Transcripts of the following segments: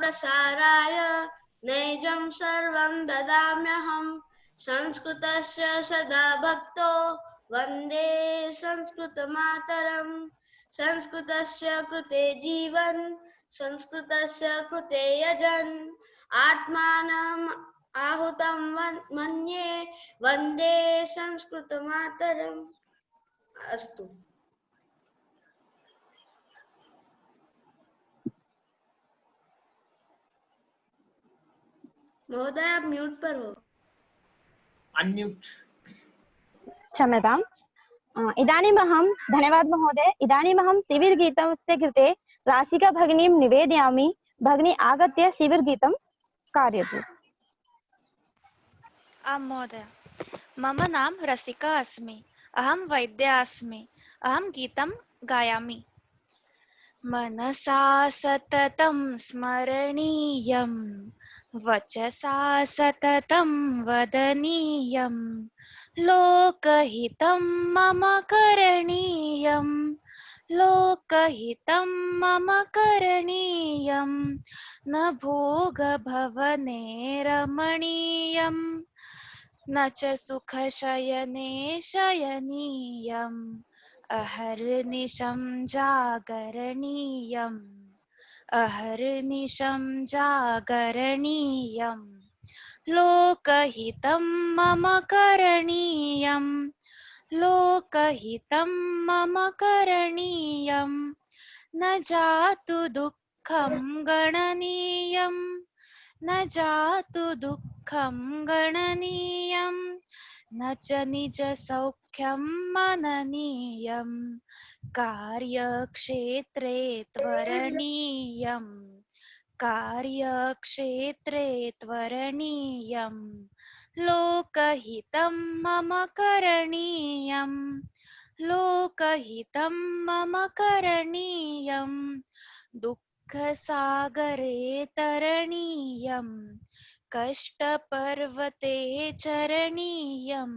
प्रसाराय नैजं सर्वं ददाम्यहम् संस्कृतस्य सदा भक्तो वन्दे संस्कृतमातरम् संस्कृतस्य कृते जीवन् संस्कृतस्य कृते यजन् आत्मानम् आहुतं मन्ये वन्दे संस्कृतमातरम्। अस्तु। महोदय आप म्यूट पर हो। अनम्यूट। क्षम्यताम्। इदानीमहं धन्यवाद महोदय। इदानीमहं शिबिरगीतस्य कृते राशिका भगिनीं निवेदयामि। भगिनी आगत्य शिबिरगीतं कारयतु। आं महोदय, मम नाम रसिका अस्मि। अहं वैद्या अस्मि। अहं गीतं गायामि। मनसा सततं स्मरणीयं वचसा सततं वदनीयं लोकहितं मम करणीयं लोकहितं मम करणीयं न भोगभवने रमणीयं न च सुखशयने शयनीयम् अहर्निशं जागरणीयम् अहर्निशं जागरणीयं लोकहितं मम करणीयं लोकहितं मम करणीयं न जातु दुःखं गणनीयं न जातु दुःखं गणनीयं न च निजसौख्यं मननीयं कार्यक्षेत्रे त्वरणीयं कार्यक्षेत्रे त्वरणीयं लोकहितं मम करणीयं लोकहितं मम करणीयं दुःखसागरे तरणीयं कष्टपर्वते चरणीयं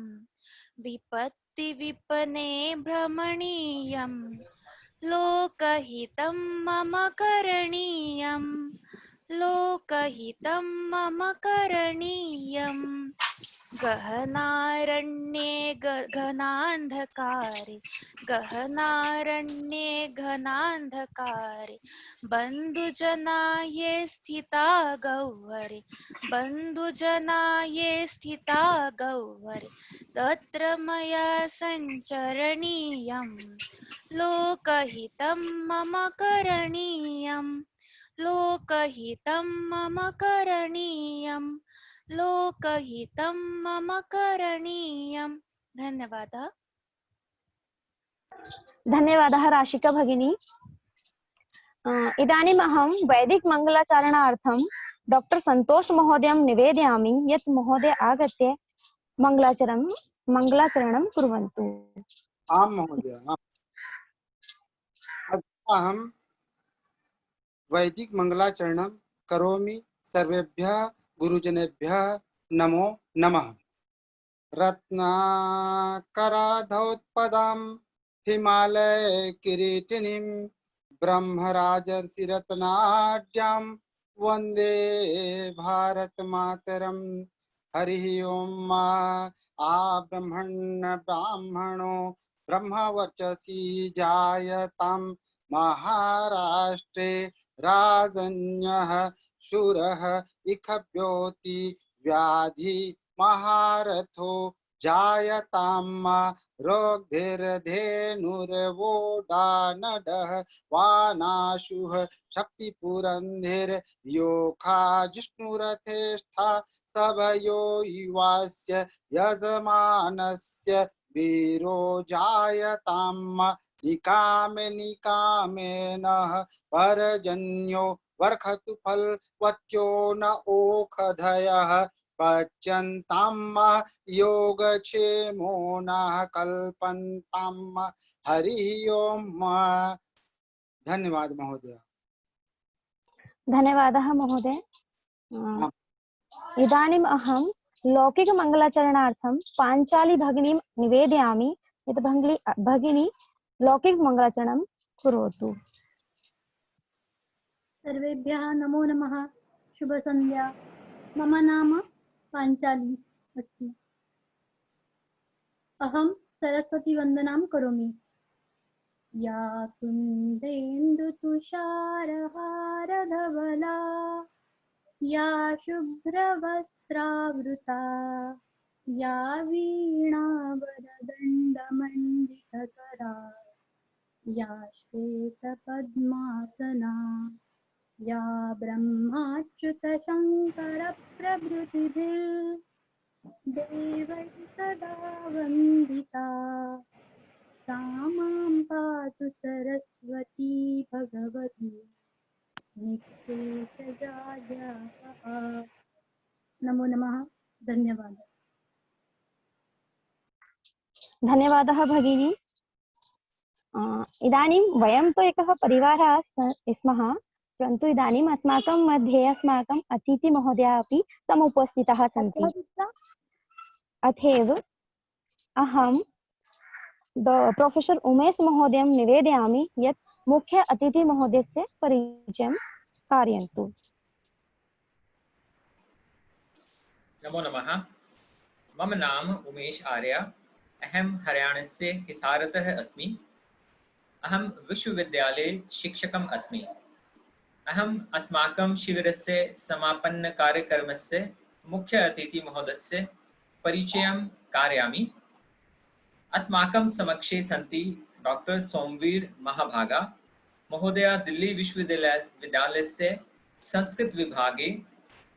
विपत्तिविपने भ्रमणीयं लोकहितं मम करणीयं लोकहितं मम करणीयं गहनारण्ये घनान्धकारे गहनारण्ये घनान्धकारे बन्धुजना ये स्थिता गह्वरे बन्धुजना ये स्थिता गह्वरे तत्र मया सञ्चरणीयं लोकहितं मम करणीयं लोकहितं मम करणीयं लोकहितं मम करणीयं। धन्यवादः। धन्यवादः राशिका भगिनी। इदानीम् अहं वैदिक मङ्गलाचरणार्थं डॉक्टर संतोष महोदयं निवेदयामि यत् महोदय आगत्य मङ्गलाचरणं कुर्वन्तु। आं महोदय। अहं वैदिक मंगलाचरणं करोमि। सर्वेभ्यः गुरुजनेभ्यः नमो नमः। रत्नाकराधौत्पदं हिमालय किरीटिनीं ब्रह्मराजर्षिरत्नाढ्यां वन्दे भारत मातरम्। हरि ओम। आ ब्रह्मणो ब्रह्मवर्चसी जायतां महाराष्ट्रे राजन्यः शूरः इखभ्योति व्याधि महारथो जायतां रोग्धिर्धेनुर्वोडानडः वानाशुः शक्तिपुरन्धिर्योखा जिष्णुरथेष्ठा सभयो युवास्य यजमानस्य वीरो जायतां निकामे निकामेनः परजन्यो वर्खतु फलवत्यो न ओखधयः पच्यन्तां योगक्षेमो न कल्पन्तां। हरि ओम। धन्यवाद महोदय। धन्यवादः महोदय। इदानीम् अहं लौकिकमङ्गलाचरणार्थं पाञ्चाली भगिनीं निवेदयामि यत् भगिनी लौकिकमङ्गलाचरणं करोतु। सर्वेभ्यः नमो नमः। शुभ संध्या। मम नाम पांचाली अस्ति। अहं सरस्वती वंदनां करोमि। या कुन्देन्दुतुषारहारधवला या शुभ्रवस्त्रावृता या वीणावरदण्डमण्डितकरा या श्वेतपद्मासना या ब्रह्माच्युतशङ्करप्रभृतिभिर्देवैः सदा वन्दिता सा मां पातु सरस्वती भगवती निःशेषजाड्यापहा। नमो नमः। धन्यवादः। धन्यवादः भगिनी। इदानीं वयं तु एकः परिवारः स्मः, परन्तु इदानीम् अस्माकं मध्ये अस्माकम् अतिथिमहोदयाः अपि समुपस्थिताः सन्ति। अथैव अहं प्रोफेसर् उमेश महोदयं निवेदयामि यत् मुख्य अतिथिमहोदयस्य परिचयं कारयन्तु। नमो नमः। मम नाम उमेश आर्य। अहं हरियाणस्य हिसारतः अस्मि। अहं विश्वविद्यालये शिक्षकम् अस्मि। अहम् अस्माकं शिबिरस्य समापनकार्यक्रमस्य मुख्य अतिथिमहोदयस्य परिचयं कारयामि। अस्माकं समक्षे सन्ति डॉक्टर सोमवीर महाभागा महोदया दिल्ली विश्वविद्यालयस्य संस्कृत विभागे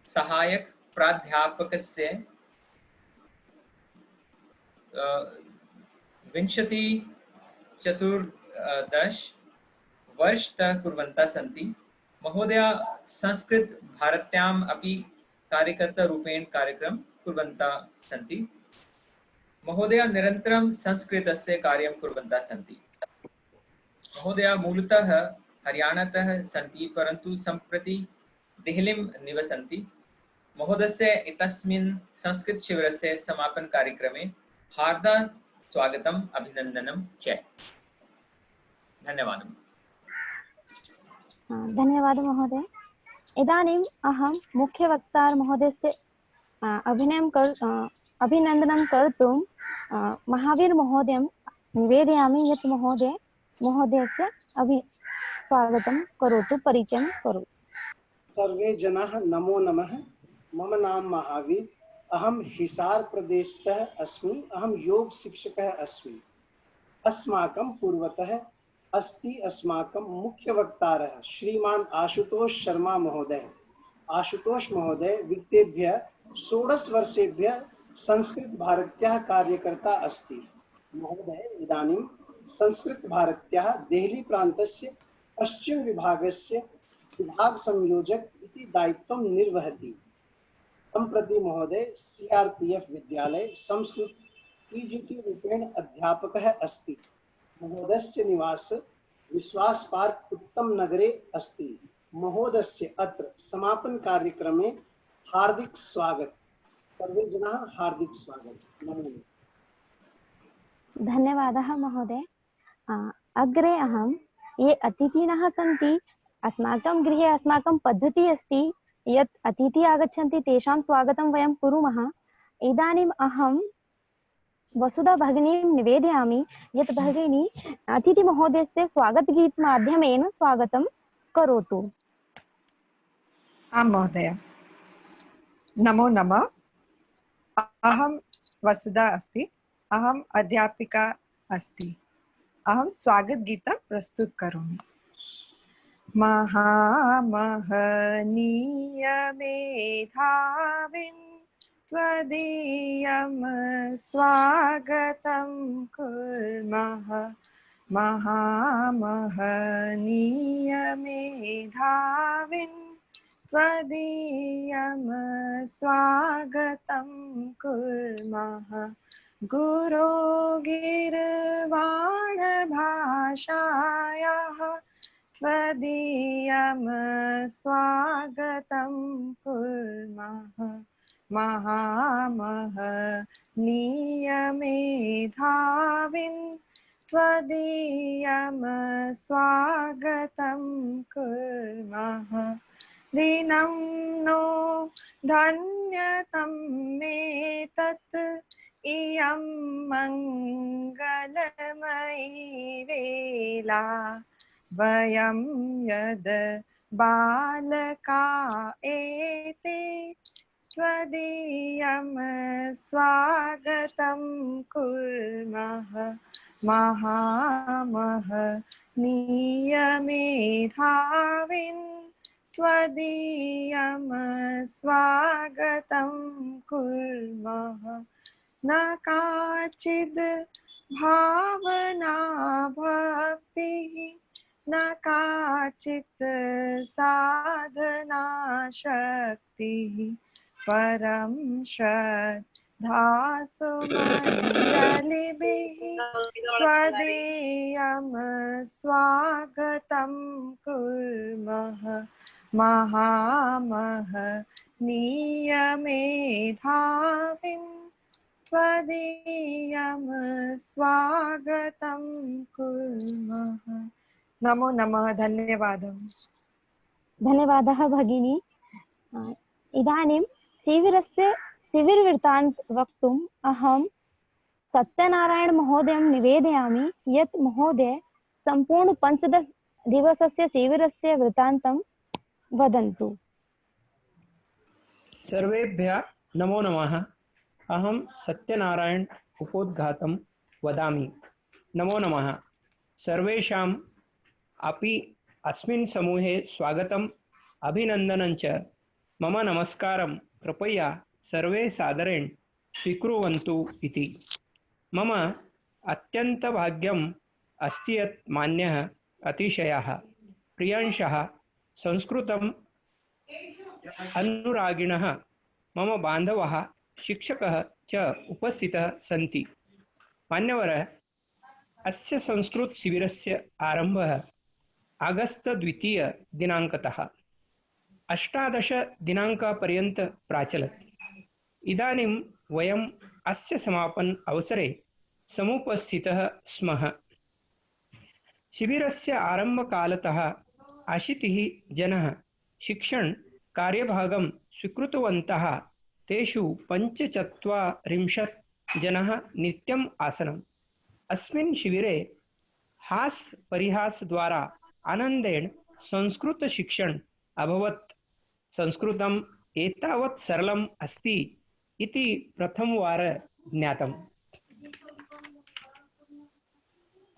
सहायक प्राध्यापकस्य 24 वर्षतः कुर्वन्तः सन्ति। महोदया संस्कृत भारत्याम् अपि कार्यकर्तारूपेण कार्यक्रम कुर्वन्तः सन्ति। महोदया निरन्तरं संस्कृतस्य कार्यं कुर्वन्तः सन्ति। महोदया मूलतः हरियाणातः सन्ति, परन्तु सम्प्रति देहलीं निवसन्ति। महोदयस्य एतस्मिन् संस्कृतशिबिरस्य समापनकार्यक्रमे हार्दं स्वागतम् अभिनन्दनं च। धन्यवादः। धन्यवादः महोदय। इदानीम् अहं मुख्यवक्ता महोदयस्य अभिनन्दनं कर्तुं महावीर महोदयं निवेदयामि यत् महोदयस्य स्वागतं करोतु, परिचयं करोतु। सर्वे जनाः नमो नमः। मम नाम महावीर। अहं हिसार प्रदेशतः अस्मि। अहं योग शिक्षकः अस्मि। अस्माकं पूर्वतः अस्ति अस्माकं मुख्यवक्तारः श्रीमान आशुतोष शर्मा महोदय। आशुतोष महोदय विगतेभ्यः 16 वर्षेभ्यः संस्कृत भारत्याः कार्यकर्ता अस्ति। महोदय इदानीं संस्कृत भारत्याः देहली प्रान्तस्य पश्चिम विभागस्य विभाग संयोजक इति दायित्वं निर्वहति। सम्प्रति महोदय CRPF विद्यालये संस्कृत PGT रूपेण अध्यापकः अस्ति। महोदयस्य निवास विश्वास पार्क उत्तम नगरे अस्ति। महोदयस्य अत्र समापन कार्यक्रमे हार्दिक स्वागत। सर्वे जनाः हार्दिक स्वागत। नमो। धन्यवादः महोदय। अग्रे अहं ये अतिथिनः सन्ति, अस्माकं गृहे अस्माकं पद्धतिः अस्ति यत् अतिथि आगच्छन्ति तेषां स्वागतं वयं कुर्मः। इदानीम् अहं वसुधा भगिनीं निवेदयामि यत् भगिनी अतिथिमहोदयस्य स्वागतगीत माध्यमेन स्वागतं करोतु। आं महोदय। नमो नमः। अहं वसुधा अस्ति। अहम् अध्यापिका अस्ति। अहं स्वागतगीतं प्रस्तुत करोमि। महामहनीय मेधाविन् त्वदीयं स्वागतं कुर्मः। महामहनीय मेधाविन् त्वदीयं स्वागतं कुर्मः। गुरो गीर्वाणभाषायाः त्वदीयं स्वागतं कुर्मः। महामहनीय मेधाविन् त्वदीयं स्वागतं कुर्मः दिनं नो धन्यतं मे तत् इयं मङ्गलमयी वेला वयं यद् बालका एते त्वदीयं स्वागतं कुर्मः महामहनीयमेधाविन् त्वदीयं स्वागतं कुर्मः न काचिद् भावना भक्तिः न काचित् साधना शक्तिः परं श्रद्धासुमञ्जलिभिः त्वदीयं स्वागतं कुर्मः महामहनीयमेधाविन् त्वदीयं स्वागतं कुर्मः। नमो नमः। धन्यवादः। धन्यवादः भगिनी। इदानीं शिबिरवृत्तान्त वक्तुम् अहं सत्यनारायण महोदयं निवेदयामि यत् महोदय सम्पूर्ण 15 दिवसस्य शिबिरस्य वृत्तान्तं वदन्तु। सर्वेभ्यः नमो नमः। अहं सत्यनारायण उपोद्घातं वदामि। नमो नमः। सर्वेषाम् अपि अस्मिन् समूहे स्वागतम् अभिनन्दनं च। मम नमस्कारं कृपया सर्वे सादरेण स्वीकुर्वन्तु इति। मम अत्यन्तभाग्यम् अस्ति यत् मान्यः अतिशयः प्रियांशः संस्कृतम् अनुरागिणः मम बान्धवः शिक्षकः च उपस्थितः सन्ति। मान्यवरः, अस्य संस्कृत शिबिरस्य आरम्भः अगस्त 2 दिनाङ्कतः 18 दिनाङ्कपर्यन्तं प्राचलत्। इदानीं वयम् अस्य समापन अवसरे समुपस्थितः स्मः। शिबिरस्य आरम्भकालतः 80 जनाः शिक्षण कार्यभागं स्वीकृतवन्तः। तेषु 45 जनाः नित्यम् आसन्। अस्मिन् शिबिरे हास्यपरिहासद्वारा आनन्देन संस्कृतशिक्षण अभवत्। संस्कृतम् एतावत् सरलम् अस्ति इति प्रथमवारं ज्ञातम्।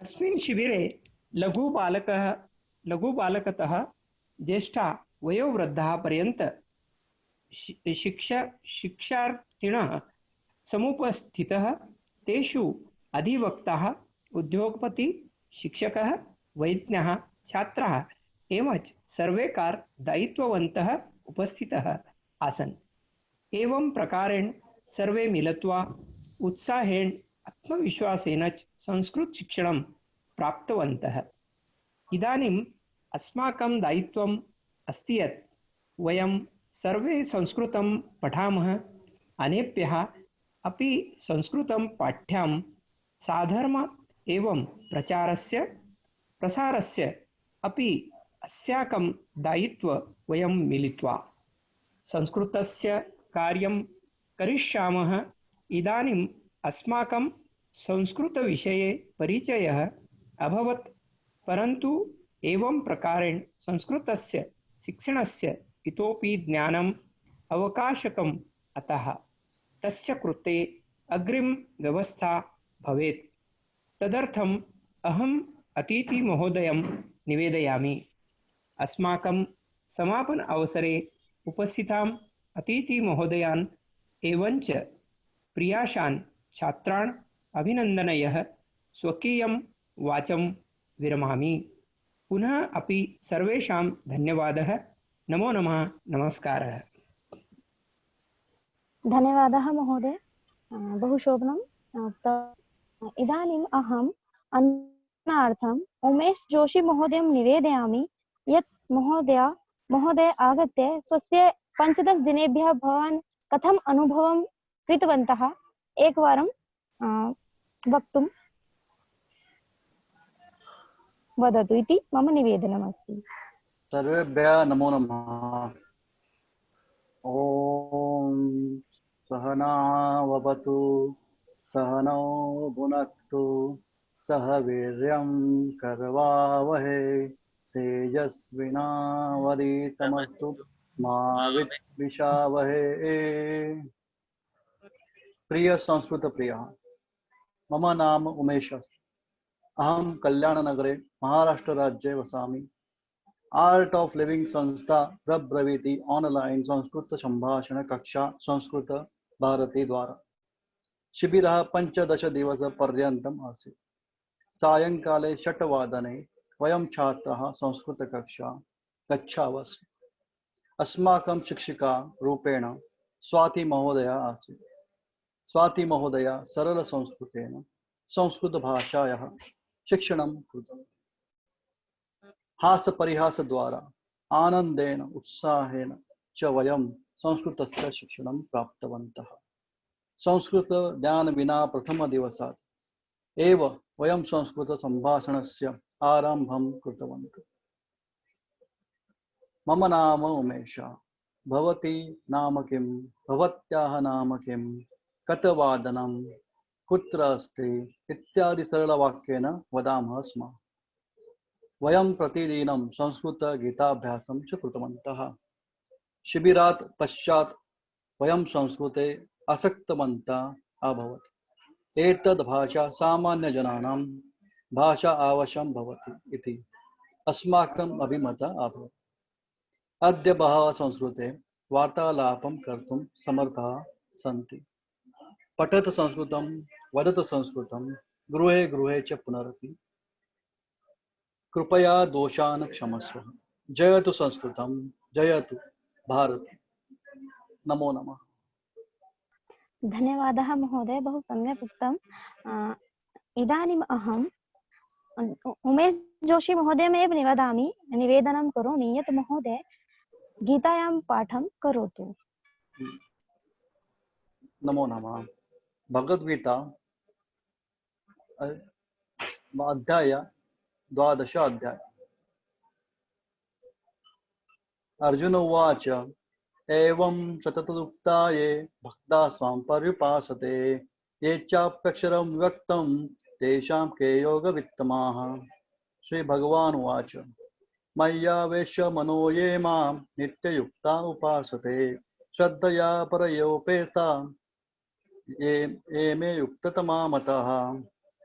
अस्मिन् शिबिरे लघुबालकतः ज्येष्ठा वयोवृद्धाः पर्यन्तं शिक्षार्थिनः समुपस्थितः। तेषु अधिवक्ताः, उद्योगपति, शिक्षकः, वैज्ञाः, छात्राः एवंच सर्वे दायित्ववन्तः उपस्थितः आसन्। एवं प्रकारेण सर्वे मिलित्वा उत्साहेन आत्मविश्वासेन च संस्कृतशिक्षणं प्राप्तवन्तः। इदानीम् अस्माकं दायित्वम् अस्ति यत् वयं सर्वे संस्कृतं पठामः। अन्येभ्यः अपि संस्कृतं पाठ्यं साधर्म एवं प्रसारस्य अपि अस्याकं दायित्वं वयं मिलित्वा संस्कृतस्य कार्यं करिष्यामः। इदानीम् अस्माकं संस्कृतविषये परिचयः अभवत्, परन्तु एवं प्रकारेण संस्कृतस्य शिक्षणस्य इतोपि ज्ञानम् आवश्यकम्। अतः तस्य कृते अग्रिम व्यवस्था भवेत्। तदर्थम् अहम् अतिथिमहोदयं निवेदयामि। अस्माकं समापन अवसरे उपस्थितान् अतिथिमहोदयान् एवंच प्रियाशान् छात्रान् अभिनन्दनयः स्वकीयं वाचं विरमामि। पुनः अपि सर्वेषां धन्यवादः। नमो नमः। नमस्कारः। धन्यवादः महोदय, बहु शोभनम्। इदानीम् अहम् अन्नार्थम् उमेश जोशी महोदयं निवेदयामि यत् महोदय आगत्य स्वस्य 15 दिनेभ्यः भवान् कथम् अनुभवं कृतवन्तः एकवारं वक्तुम्। वदतु इति मम निवेदनमस्ति। सर्वेभ्यः नमो नमः। ॐ सहनाववतु सहनौ भुनक्तु सह वीर्यं करवावहै तेजस्विनावधीतमस्तु मा विद्विषावहै। प्रिय संस्कृत प्रिय मम नाम उमेश अस्ति। अहं कल्याणनगरे महाराष्ट्र राज्ये वसामि। आर्ट ऑफ लिविंग संस्था प्रब्रवीति ऑनलाइन संस्कृत संभाषण कक्षा संस्कृत भारती द्वारा शिबिरः 15 दिवसपर्यन्तम् आसीत्। सायंकाले 6 वादने वयं छात्राः संस्कृत कक्षा गच्छावस्म। अस्माकं शिक्षिका रूपेण स्वाति महोदया आसीत्। स्वाति महोदया सरल संस्कृतेन संस्कृत भाषायाः शिक्षणं कृतवती। हास परिहास द्वारा आनंदेन उत्साहेन च वयं संस्कृतस्य शिक्षणं प्राप्तवन्तः। संस्कृत ज्ञान विना प्रथम दिवसात् एव वयं संस्कृत संभाषणस्य आरम्भं कृतवन्तः। मम नाम उमेश। भवती नाम किं? भवत्याः नाम किं? कतवादनं? कुत्र अस्ति? इत्यादि सरलवाक्येन वदामः स्म। वयं प्रतिदिनं संस्कृत गीताभ्यासं च कृतवन्तः। शिबिरात् पश्चात् वयं संस्कृते आसक्तवन्तः अभवत्। एतद् भाषा सामान्यजनानां भाषा आवश्यकं भवति इति अस्माकम् अभिमतः अभवत्। अद्य बहवः संस्कृते वार्तालापं कर्तुं समर्थाः सन्ति। पठत संस्कृतं, वदत संस्कृतं, गृहे गृहे च पुनरपि। कृपया दोषान् क्षमस्व। जयतु संस्कृतं, जयतु भारत। नमो नमः। धन्यवादः महोदय, बहु सम्यक् उक्तम्। इदानीम् अहम् उमेश जोशी महोदयमेव निवेदनं करोमि यत् महोदय गीतायां पाठं करोतु। नमो नमः। भगवद्गीता अध्याय 12 अध्याय। अर्जुन उवाच एवं सततमुक्ता ये भक्ता स्वां पर्युपासते ये चाप्यक्षरं व्यक्तं तेषां के योगवित्तमाः। श्री भगवान् उवाच मय्यावेश्य मनो ये मां नित्ययुक्ता उपासते श्रद्धया परयोपेता ये मे युक्ततमा मतः।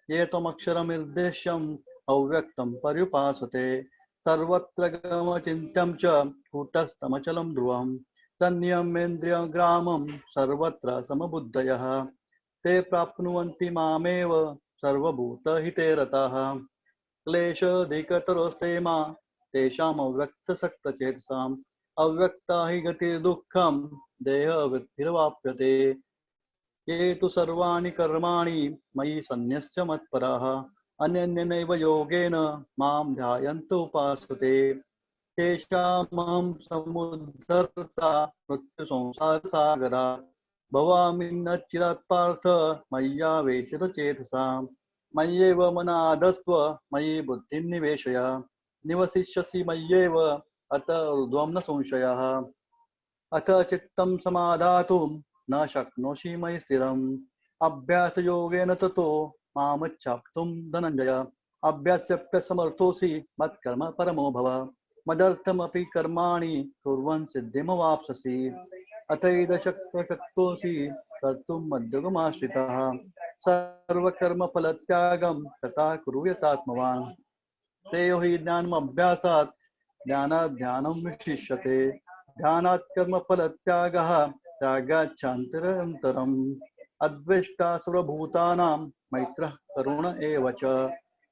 ये त्वमक्षरमिर्देश्यम् अव्यक्तं पर्युपासते सर्वत्र गमचिन्त्यं च कूटस्थमचलं ध्रुवं संयमेन्द्रियग्रामं सर्वत्र समबुद्धयः ते प्राप्नुवन्ति मामेव सर्वभूतहिते रताः। क्लेशोऽधिकतरोस्ते मा तेषाम् अव्यक्तसक्तचेतसाम् अव्यक्ता हि गतिर्दुःखं देहवृद्धिर्वाप्यते। ये तु सर्वाणि कर्माणि मयि सन्न्यस्य मत्पराः अनन्येनैव योगेन मां ध्यायन्त उपासते तेषामहं समुद्धर्ता मृत्युसंसारसागरात् भवामि न चिरात् पार्थ मय्यावेशितचेतसां। मय्येव मनाधस्त्व मयि बुद्धिं निवेशय निवसिष्यसि मय्येव अत ऊर्ध्वं न संशयः। अथ चित्तं समाधातुं न शक्नोषि मयि स्थिरम् अभ्यासयोगेन ततो मामच्छाप्तुं धनञ्जय। अभ्यास्यप्यसमर्थोऽसि मत्कर्म परमो भव मदर्थमपि कर्माणि कुर्वन् सिद्धिमवाप्स्यसि। अथैदशक्तोऽसि कर्तुं मद्योगमाश्रितः सर्वकर्मफलत्यागं तथा कुरु यथात्मवान्। श्रेयो हि ज्ञानमभ्यासात् ज्ञानात् ध्यानं विशिष्यते ध्यानात् कर्मफलत्यागः त्यागाच्छान्तिरन्तरम्। अद्वेष्टा सर्वभूतानां मैत्रः करुण एव च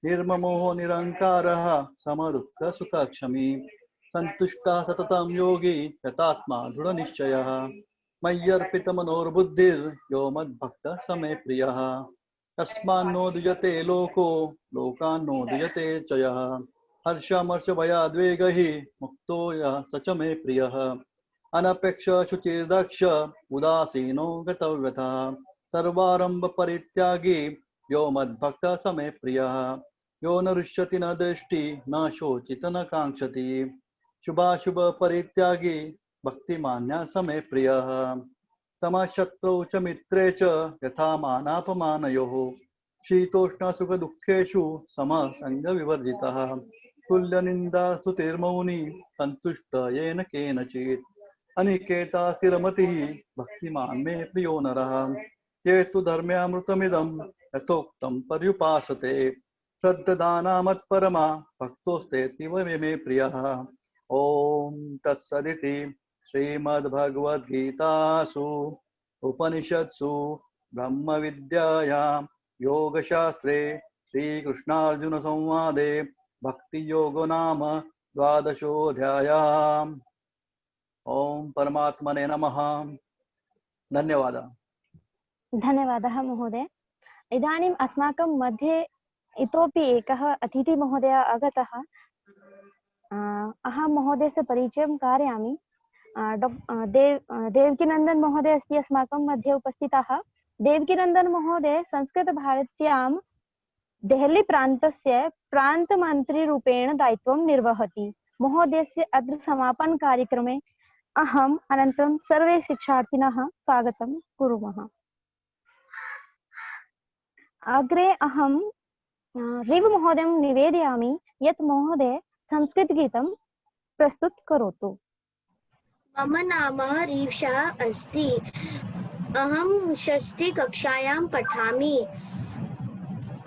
निर्ममो निरहङ्कारः समदुःखसुखक्षमी सन्तुष्टः सततं योगी यतात्मा दृढनिश्चयः। मय्यर्पितमनोर्बुद्धिर्यो मद्भक्तः स मे प्रियः। तस्मान्नो द्विजते लोको लोकान्नो द्विजते च यः। हर्षमर्षभयाद्वेगैः मुक्तो यः स च मे प्रियः। अनपेक्ष शुचिर्दक्ष उदासीनो गतव्यथः सर्वारंभ परित्यागी यो मद्भक्तः स मे प्रियः। यो न रुष्यति न दृष्टि न शोचित न कांक्षति शुभाशुभ परित्यागी भक्तिमान्या समे प्रियः समशत्रौ च मित्रे च यथा मानापमानयोः शीतोष्ण सुख दुःखेषु समः संग विवर्जितः तुल्यनिन्दा स्तुतिर्मौनी सन्तुष्ट येन केनचित् अनिकेता स्थिरमतिः भक्तिमान् मे प्रियो नरः ये तु धर्म्यामृतमिदं यथोक्तं पर्युपासते श्रद्धदाना मत्परमा भक्तोस्तेऽतीव मे प्रियः ॐ तत्सदिति श्रीमद्भगवद्गीतासु उपनिषत्सु ब्रह्मविद्यायां योगशास्त्रे श्रीकृष्णार्जुनसंवादे भक्तियोगो नाम द्वादशोऽध्यायः। ओम परमात्मने नमः। धन्यवादः। धन्यवादः महोदय। इदानीम् अस्माकं मध्ये इतोपि एकः अतिथिमहोदयः आगतः। अहं महोदयस्य परिचयं कारयामि। देवकीनन्दन महोदय अस्ति अस्माकं मध्ये उपस्थितः। देवकीनन्दन महोदय संस्कृतभारत्यां देहली प्रान्तस्य प्रान्तमन्त्रीरूपेण दायित्वं निर्वहति। महोदयस्य अत्र समापन कार्यक्रमे अहम् अनन्तरं सर्वे शिक्षार्थिनः स्वागतं कुर्मः। अग्रे अहं रिव महोदयं निवेदयामि यत् महोदय संस्कृतगीतं प्रस्तुत करोतु। मम नाम रीक्षा अस्ति। अहं षष्ठीकक्षायां पठामि।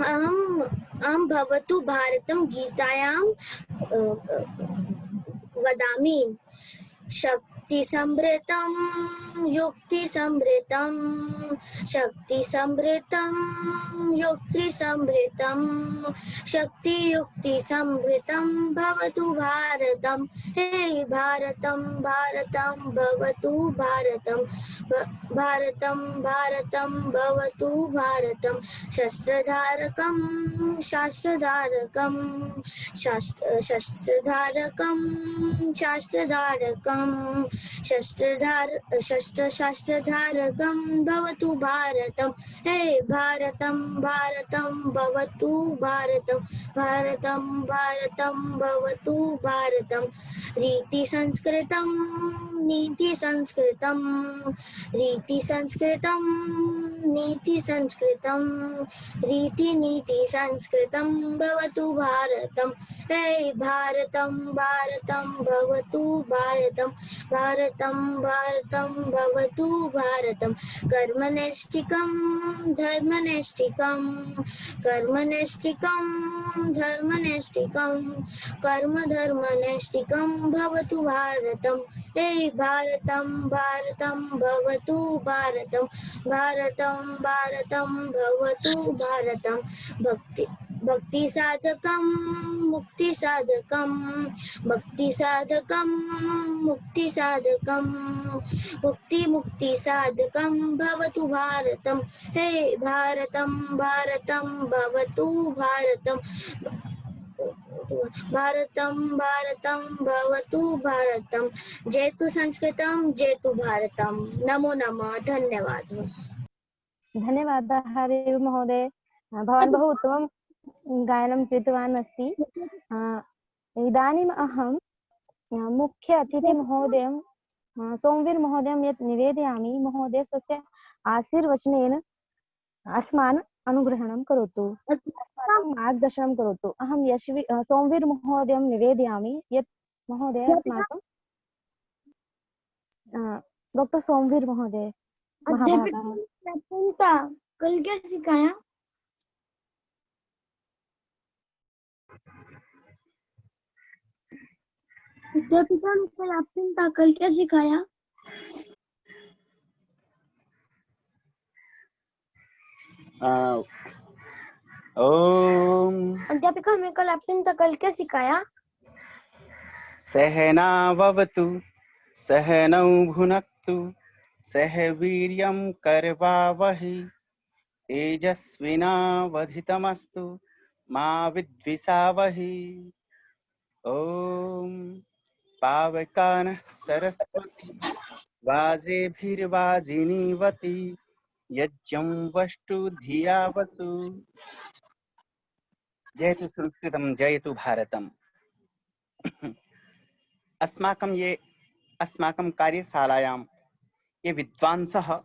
अहं भवतु भारतं गीतायां वदामि। शक्तिसमृतं युक्तिसमृतं शक्तिसमृतं युक्तिसमृतं शक्तियुक्तिसमृतं भवतु भारतं। हे भारतं भारतं भवतु भारतं भारतं भारतं भवतु भारतं। शस्त्रधारकं शास्त्रधारकं शस्त्रधारकं शास्त्रधारकं शस्त्रधारकं भवतु भारतं। हे भारतं भारतं भवतु भारतं भारतं भारतं भवतु भारतं। रीतिसंस्कृतं नीतिसंस्कृतं रीतिसंस्कृतं नीतिसंस्कृतं रीतिनीतिसंस्कृतं भवतु भारतं। हे भारतं भारतं भवतु भारतं भारतं भारतं भवतु भारतं। कर्मनिष्ठिकं धर्मनिष्ठिकं कर्मनिष्ठिकं धर्मनिष्ठिकं कर्मधर्मनिष्ठिकं भवतु भारतं। हे भारतं भारतं भवतु भारतं भारतं भारतं भवतु भारतं। भक्तिसाधकं मुक्तिसाधकं भक्तिसाधकं मुक्तिसाधकं मुक्तिसाधकं भवतु भारतं। हे भारतं भारतं भवतु भारतं भारतं भारतं भवतु भारतं। जयतु संस्कृतं जयतु भारतं। नमो नमः। धन्यवादः। धन्यवादः हरि महोदय। भवान् बहु उत्तमं गायनं कृतवान् अस्ति। इदानीम् अहं मुख्य अतिथि महोदयं सोमवीर महोदयं यत् निवेदयामि। महोदय स्वस्य आशीर्वचनेन अस्मान् अनुग्रहणं करोतु, अस्माकं मार्गदर्शनं करोतु। अहं सोमवीर महोदयं निवेदयामि यत् महोदय अस्माकं डॉक्टर सोमवीर महोदय महाभागाः। कल क्या सिखाया? अध्यापिका ने कल एब्सेंट था, कल क्या सिखाया? ओम अध्यापिका मैं कल एब्सेंट था, कल क्या सिखाया? सहनाववतु सहनौ भुनक्तु सह वीर्यं करवावहै तेजस्विनावधितमस्तु मा विद्विषावहै। ओम पावकानः सरस्वती वाजेभिर्वाजिनीवती यज्ञं वष्टु धियावतु। जयतु संस्कृतं जयतु भारतम्। अस्माकं कार्यशालायां ये विद्वांसः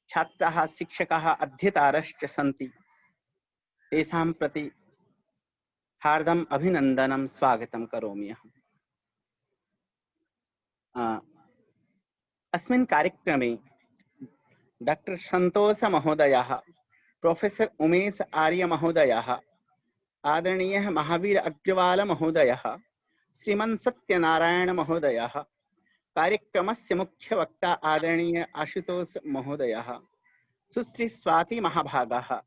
छात्राः शिक्षकाः अध्येतारश्च सन्ति तेषां प्रति हार्दम् अभिनन्दनं स्वागतं करोमि अहम्। अस्मिन् कार्यक्रमे डॉक्टर संतोष महोदयः, प्रोफेसर उमेश आर्य महोदयः, आदरणीयः महावीर अग्रवाल महोदयः, श्रीमन् सत्यनारायण महोदयः, कार्यक्रमस्य मुख्य वक्ता आदरणीय आशुतोष महोदयः, सुश्री स्वाति महाभागाः,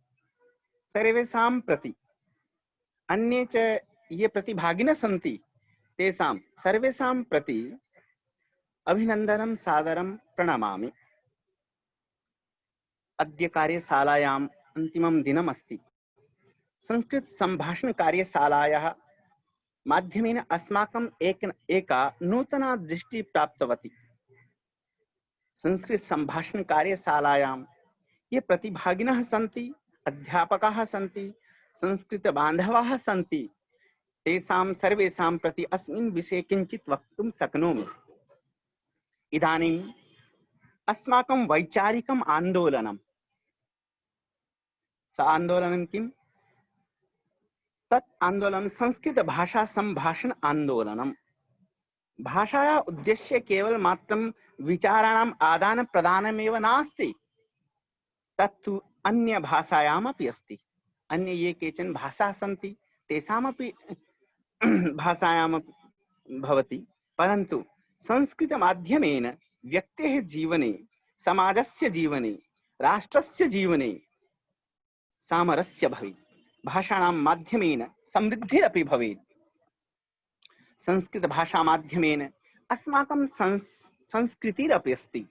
सर्वेषां प्रति अन्ये च ये प्रतिभागिनः सन्ति तेषां सर्वेषां प्रति अभिनन्दनं सादरं प्रणमामि। अद्य कार्यशालायाम् अन्तिमं दिनमस्ति। संस्कृत संभाषण कार्यशालायाः माध्यमेन अस्माकम् एका नूतना दृष्टि प्राप्तवती। संस्कृत संभाषण कार्यशालायां ये प्रतिभागिनः सन्ति, अध्यापकाः सन्ति, संस्कृत बान्धवाः सन्ति, तेषां सर्वेषां प्रति अस्मिन् विषये किञ्चित् वक्तुं शक्नोमि। इदानीम् अस्माकं वैचारिकम् आन्दोलनं, स आन्दोलनं किं? तत् आन्दोलनं संस्कृत भाषा संभाषण आन्दोलनं। भाषायाः उद्देश्य केवल मात्रं विचाराणाम् आदान प्रदानमेव नास्ति, तत्तु अन्य भाषायामपि अस्ति। अन्य ये केचन भाषाः सन्ति तेषामपि भाषायामपि भवति, परन्तु संस्कृत माध्यमेन व्यक्तेः जीवने, समाजस्य जीवने, राष्ट्रस्य जीवने सामरस्य भवेत्। भाषाणां माध्यमेन समृद्धिरपि भवेत्। संस्कृत भाषा माध्यमेन अस्माकं संस्कृतिरपि अस्ति।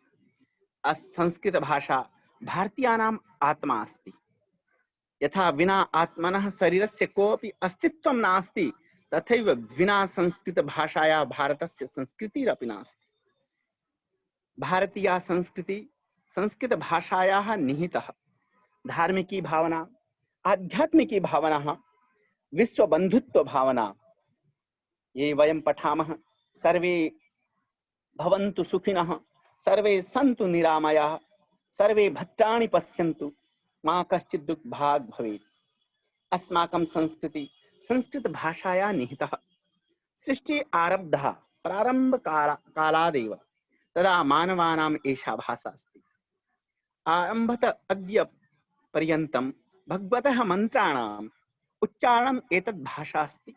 संस्कृत भाषा भारतीयानाम् आत्मा अस्ति। यथा विना आत्मनः शरीरस्य कोऽपि अस्तित्वं नास्ति, तथैव विना संस्कृत भाषायाः भारतस्य संस्कृतिरपि नास्ति। भारतीया संस्कृति संस्कृत भाषायाः निहितः। धार्मिकी भावना, आध्यात्मिकी भावना, विश्व बंधुत्व भावना, ये वयं पठामः। सर्वे भवन्तु सुखिनः, सर्वे सन्तु निरामयाः, सर्वे भद्राणि पश्यन्तु, मा कश्चित् दुःखभाग् भवेत्। अस्माकं संस्कृति संस्कृत भाषायाः निहितः। सृष्टि आरब्धः प्रारंभ कालादेव, तदा मानवानाम् एषा भाषा अस्ति। आरम्भतः अद्य पर्यन्तं भगवतः मन्त्राणाम् उच्चारणम् एतद् भाषा अस्ति।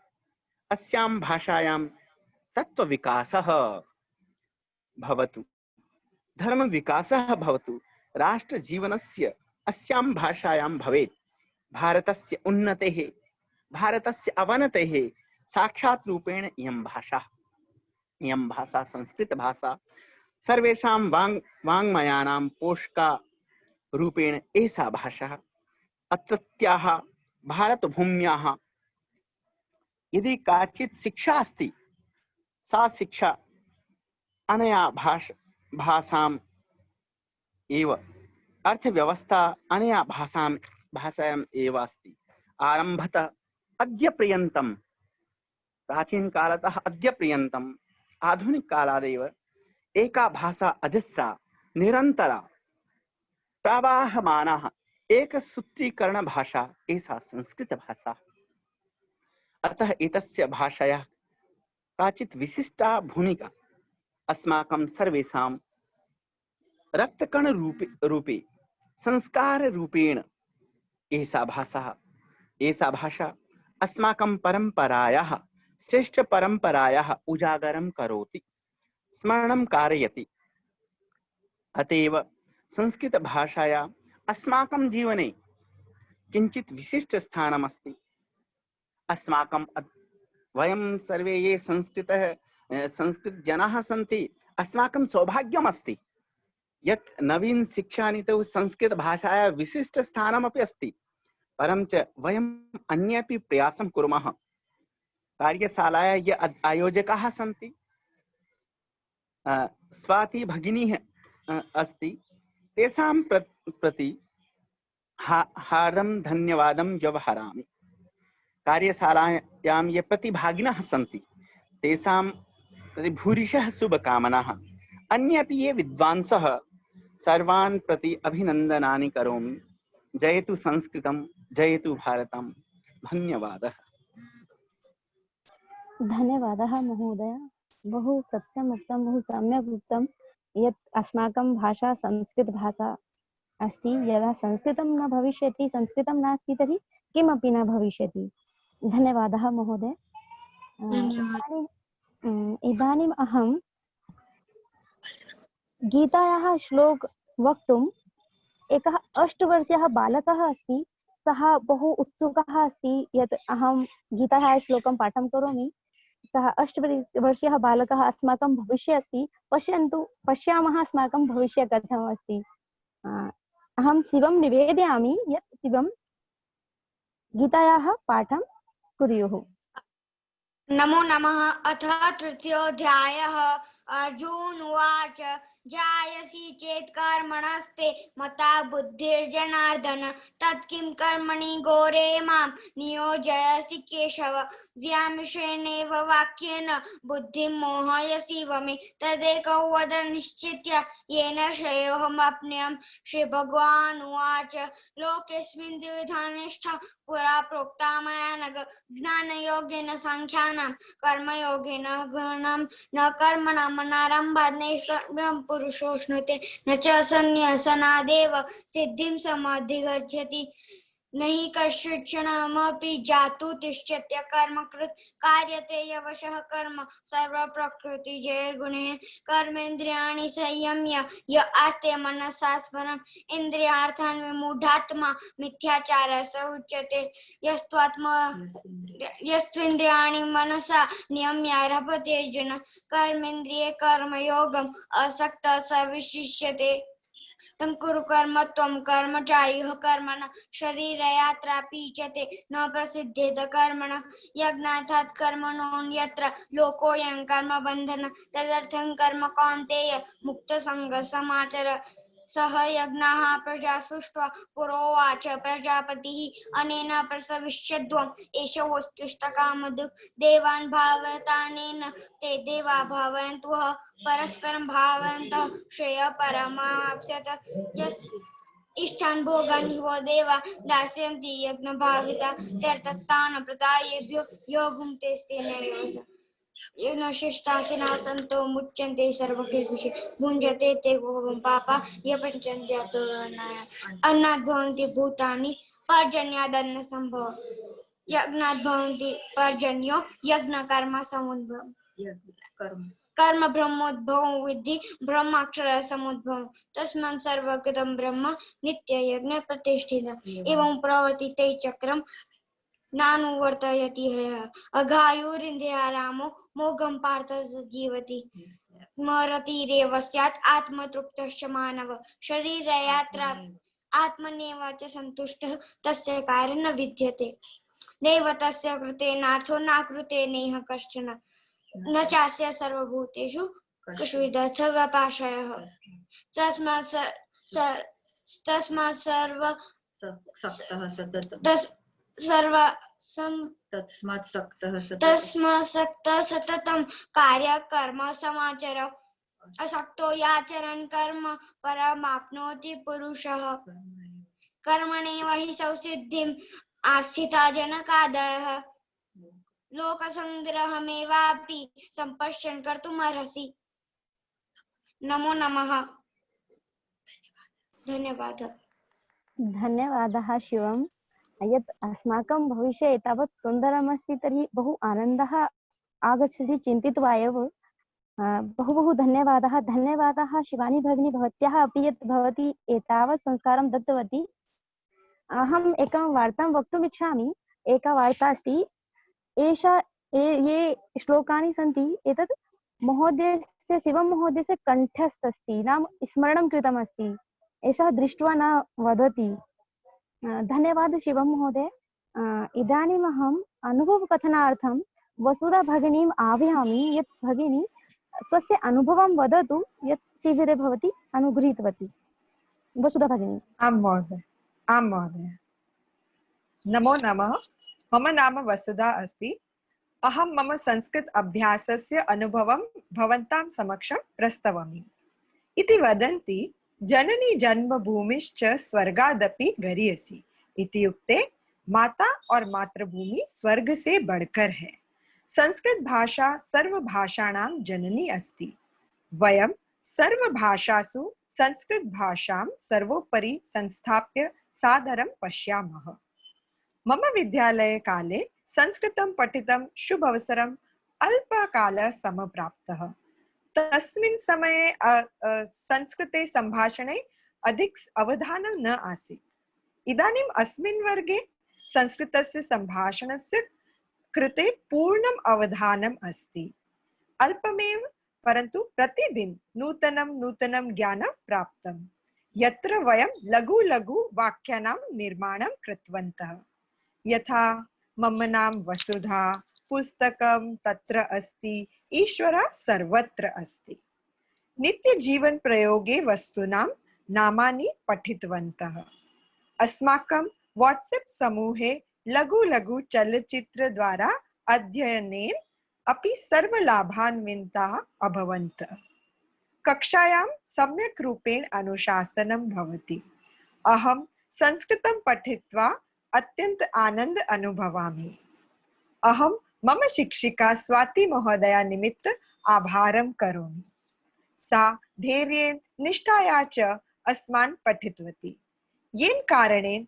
अस्यां भाषायां तत्त्वविकासः भवतु, धर्मविकासः भवतु, राष्ट्रजीवनस्य अस्यां भाषायां भवेत्। भारतस्य उन्नतेः, भारतस्य अवनतेः साक्षात् रूपेण इयं भाषा संस्कृत भाषा सर्वेषां वाङ्मयानां पोषका रूपेण एषा भाषा। अत्रत्याः भारतभूम्याः यदि काचित् शिक्षा अस्ति, सा शिक्षा अनया भाषाम् एव, अर्थव्यवस्था अनया भाषायाम् एव अस्ति। आरम्भतः अद्य पर्यन्तं, प्राचीन कालतः अद्य पर्यन्तम्, आधुनिक कालादेव एका भाषा अजस्रा निरन्तरा प्रवाहमाना एकसूत्रीकरण भाषा एषा संस्कृत भाषा। अतः एतस्य भाषायाः काचित् विशिष्टा भूमिका अस्माकं सर्वेषां रक्तकण रूपे संस्कार रूपेण एषा भाषा अस्माकं परम्परायाः, श्रेष्ठ परम्परायाः उजागरं करोति, स्मरणं कारयति। अतएव संस्कृत भाषाया अस्माकं जीवने किंचित विशिष्ट स्थानम् अस्ति। अस्माकं वयं सर्वे ये संस्कृत जनाः सन्ति, अस्माकं सौभाग्यम् अस्ति यत् नवीन शिक्षानीतौ संस्कृत भाषायाः विशिष्ट स्थानमपि अस्ति। परं च वयम् अन्येपि प्रयासं कुर्मः। कार्यशालायाः ये आयोजकाः सन्ति, स्वाति भगिनी अस्ति, तेषां प्रति हार्दं धन्यवादं व्यवहरामि। कार्यशालायां ये प्रतिभागिनः सन्ति तेषां प्रति भूरिशः शुभकामनाः। अन्येपि ये विद्वांसः सर्वान् प्रति अभिनन्दनानि करोमि। जयतु संस्कृतं, जयतु भारतम्। धन्यवादः। धन्यवादः महोदय। बहु सत्यम् उक्तं, बहु सम्यक् उक्तं यत् अस्माकं भाषा संस्कृतभाषा अस्ति। यदा संस्कृतं न भविष्यति, संस्कृतं नास्ति तर्हि किमपि न भविष्यति। धन्यवादः महोदय। इदानीम् अहं गीतायाः श्लोक वक्तुम् एकः 8 वर्षीयः बालकः अस्ति। सः बहु उत्सुकः अस्ति यत् अहं गीतायाः श्लोकं पाठं करोमि। सः 8 वर्षीयः बालकः अस्माकं भविष्ये अस्ति। पश्यामः अस्माकं भविष्ये कथम् अस्ति। अहं शिवं निवेदयामि यत् शिवं गीतायाः पाठं कुर्युः। नमो नमः। अथ तृतीयोऽध्यायः। अर्जुन उवाच जायसि चेत् कर्मणस्ते मता बुद्धिर्जनार्दन तत्किं कर्मणि घोरे मां नियोजयसि केशव व्यामिश्रेणेव वाक्येन बुद्धिं मोहयसि मे तदेकं वद निश्चित्य येन श्रेयोऽहमाप्नुयाम्। श्रीभगवान् उवाच लोकेऽस्मिन् द्विविधा निष्ठा पुरा प्रोक्ता मया नघ ज्ञानयोगेन साङ्ख्यानां कर्मयोगेन गुणं न कर्मणां अनारम्भात् नैष्कर्म्यं पुरुषोऽश्नुते न च सन्न्यासनादेव सिद्धिं समाधिगच्छति न हि कश्चित् क्षणमपि जातु तिष्ठत्य कर्मकृत् कार्यते यवशः कर्म सर्वप्रकृतिजैर्गुणैः कर्मेन्द्रियाणि संयम्य य आस्ते मनसा स्मरन् इन्द्रियार्थान् विमूढात्मा मिथ्याचारः स उच्यते। यस्त्विन्द्रियाणि मनसा नियम्य रभते अर्जुन कर्मेन्द्रिये कर्मयोगम् असक्तः स विशिष्यते। तं कुरु कर्म त्वं कर्म चायुः कर्मणः शरीरयात्रापीचते न प्रसिद्धेद कर्मणः यज्ञार्थात् कर्मणोऽन्यत्र लोकोऽयं कर्मबन्धनः तदर्थं कर्म कौन्तेय मुक्तसङ्गः समाचर। सह यज्ञाः प्रजा सृष्ट्वा पुरोवाच प्रजापतिः अनेन प्रसविष्यद्वम् एष वस्तुष्टकामधुक् देवान् भावयतानेन ते देवा भावयन्तु परस्परं भावयन्तः श्रेयःपरमाप्स्यत। इष्टान् भोगान् हि वो देवा दास्यन्ति यज्ञभाविता त्यर्थस्थान प्रदायेभ्यो योगुं तेस्तेन येन शिष्टाशिनः सन्तो मुच्यन्ते सर्वकिल्बिषि भुञ्जते ते भोगं पापा ये पञ्चन्ते अपूर्णाय अन्नाद् भवन्ति भूतानि पर्जन्यादन्न सम्भव यज्ञाद् भवन्ति पर्जन्यो यज्ञकर्म समुद्भवम् कर्म ब्रह्मोद्भवं विद्धि ब्रह्माक्षर समुद्भवम् तस्मात् सर्वगतं ब्रह्म नित्ययज्ञ प्रतिष्ठितम् एवं प्रवर्तिते चक्रम् नानुवर्तयति अघायुरिन्द्रिया रामो मोघं पार्थ जीवति स्मरतिरेव स्यात् आत्मतृप्तश्च मानव शरीरयात्रा आत्मनेव च सन्तुष्टः तस्य कार्यं न विद्यते नैव तस्य कृतेनार्थो न कृते नेह कश्चन न चास्य सर्वभूतेषु कश्चिदर्थ व्यपाश्रयः तस्मात् तस्मात् सततं कार्य कर्म समाचर असक्तो याचरन् कर्म परमाप्नोति पुरुषः कर्मणेव हि संसिद्धिम् आस्थिता जनकादयः लोकसङ्ग्रहमेवापि सम्पश्यन् कर्तुमर्हसि। नमो नमः। धन्यवादः। धन्यवादः शिवम्। यत् अस्माकं भविष्ये एतावत् सुन्दरमस्ति तर्हि बहु आनन्दः आगच्छति चिन्तित्वा एव। बहु बहु धन्यवादः। धन्यवादः शिवानी भगिनी भवत्याः अपि यत् भवती एतावत् संस्कारं दत्तवती। अहम् एकां वार्तां वक्तुम् इच्छामि। एका वार्ता अस्ति। ये श्लोकानि सन्ति एतत् महोदयस्य शिवं महोदयस्य कण्ठस्थ अस्ति, नाम स्मरणं कृतमस्ति। एषः दृष्ट्वा न वदति। धन्यवादः शिवं महोदय। इदानीम् अहम् अनुभवकथनार्थं वसुधा भगिनीम् आह्वयामि यत् भगिनी स्वस्य अनुभवं वदतु यत् शिबिरे भवती अनुगृहीतवती। वसुधा भगिनी। आं महोदय। नमो नमः। मम नाम वसुधा अस्ति। अहं मम संस्कृत अभ्यासस्य अनुभवं भवन्तां समक्षं प्रस्तवामि। इति वदन्ति जननी जन्मभूमिश्च स्वर्गादपि गरीयसी। इत्युक्ते माता और मातृभूमि स्वर्ग से बढ़कर है। संस्कृत भाषा सर्वभाषाणां जननी अस्ति। वयं सर्वभाषासु संस्कृत भाषां सर्वोपरि संस्थाप्य सादरं पश्यामः। मम विद्यालय काले संस्कृतं पठितं शुभ अवसरम् अल्पकालः समप्राप्तः। तस्मिन् समये संस्कृते सम्भाषणे अधिक अवधानं न आसीत्। इदानीम् अस्मिन् वर्गे संस्कृतस्य सम्भाषणस्य कृते पूर्णम् अवधानम् अस्ति। अल्पमेव परन्तु प्रतिदिनं नूतनं ज्ञानं प्राप्तं। यत्र वयं लघु लघु वाक्यानां निर्माणं कृतवन्तः। यथा मम नाम वसुधा, पुस्तकं तत्र अस्ति, ईश्वरः सर्वत्र अस्ति। नित्य जीवन प्रयोगे वस्तूनां नामानि पठितवन्तः। अस्माकं व्हाट्सएप समूहे लघु लघु चलचित्र द्वारा अध्ययनेन अपि सर्वलाभान्विताः अभवन्तः। कक्षायां सम्यक् रूपेण अनुशासनं भवति। अहं संस्कृतं पठित्वा अत्यंत आनंद अनुभवामि। अहं मम शिक्षिका स्वाति महोदया निमित्त आभारं करोमि। सा धैर्येण निष्ठया च अस्मान् पठितवती। येन कारणेन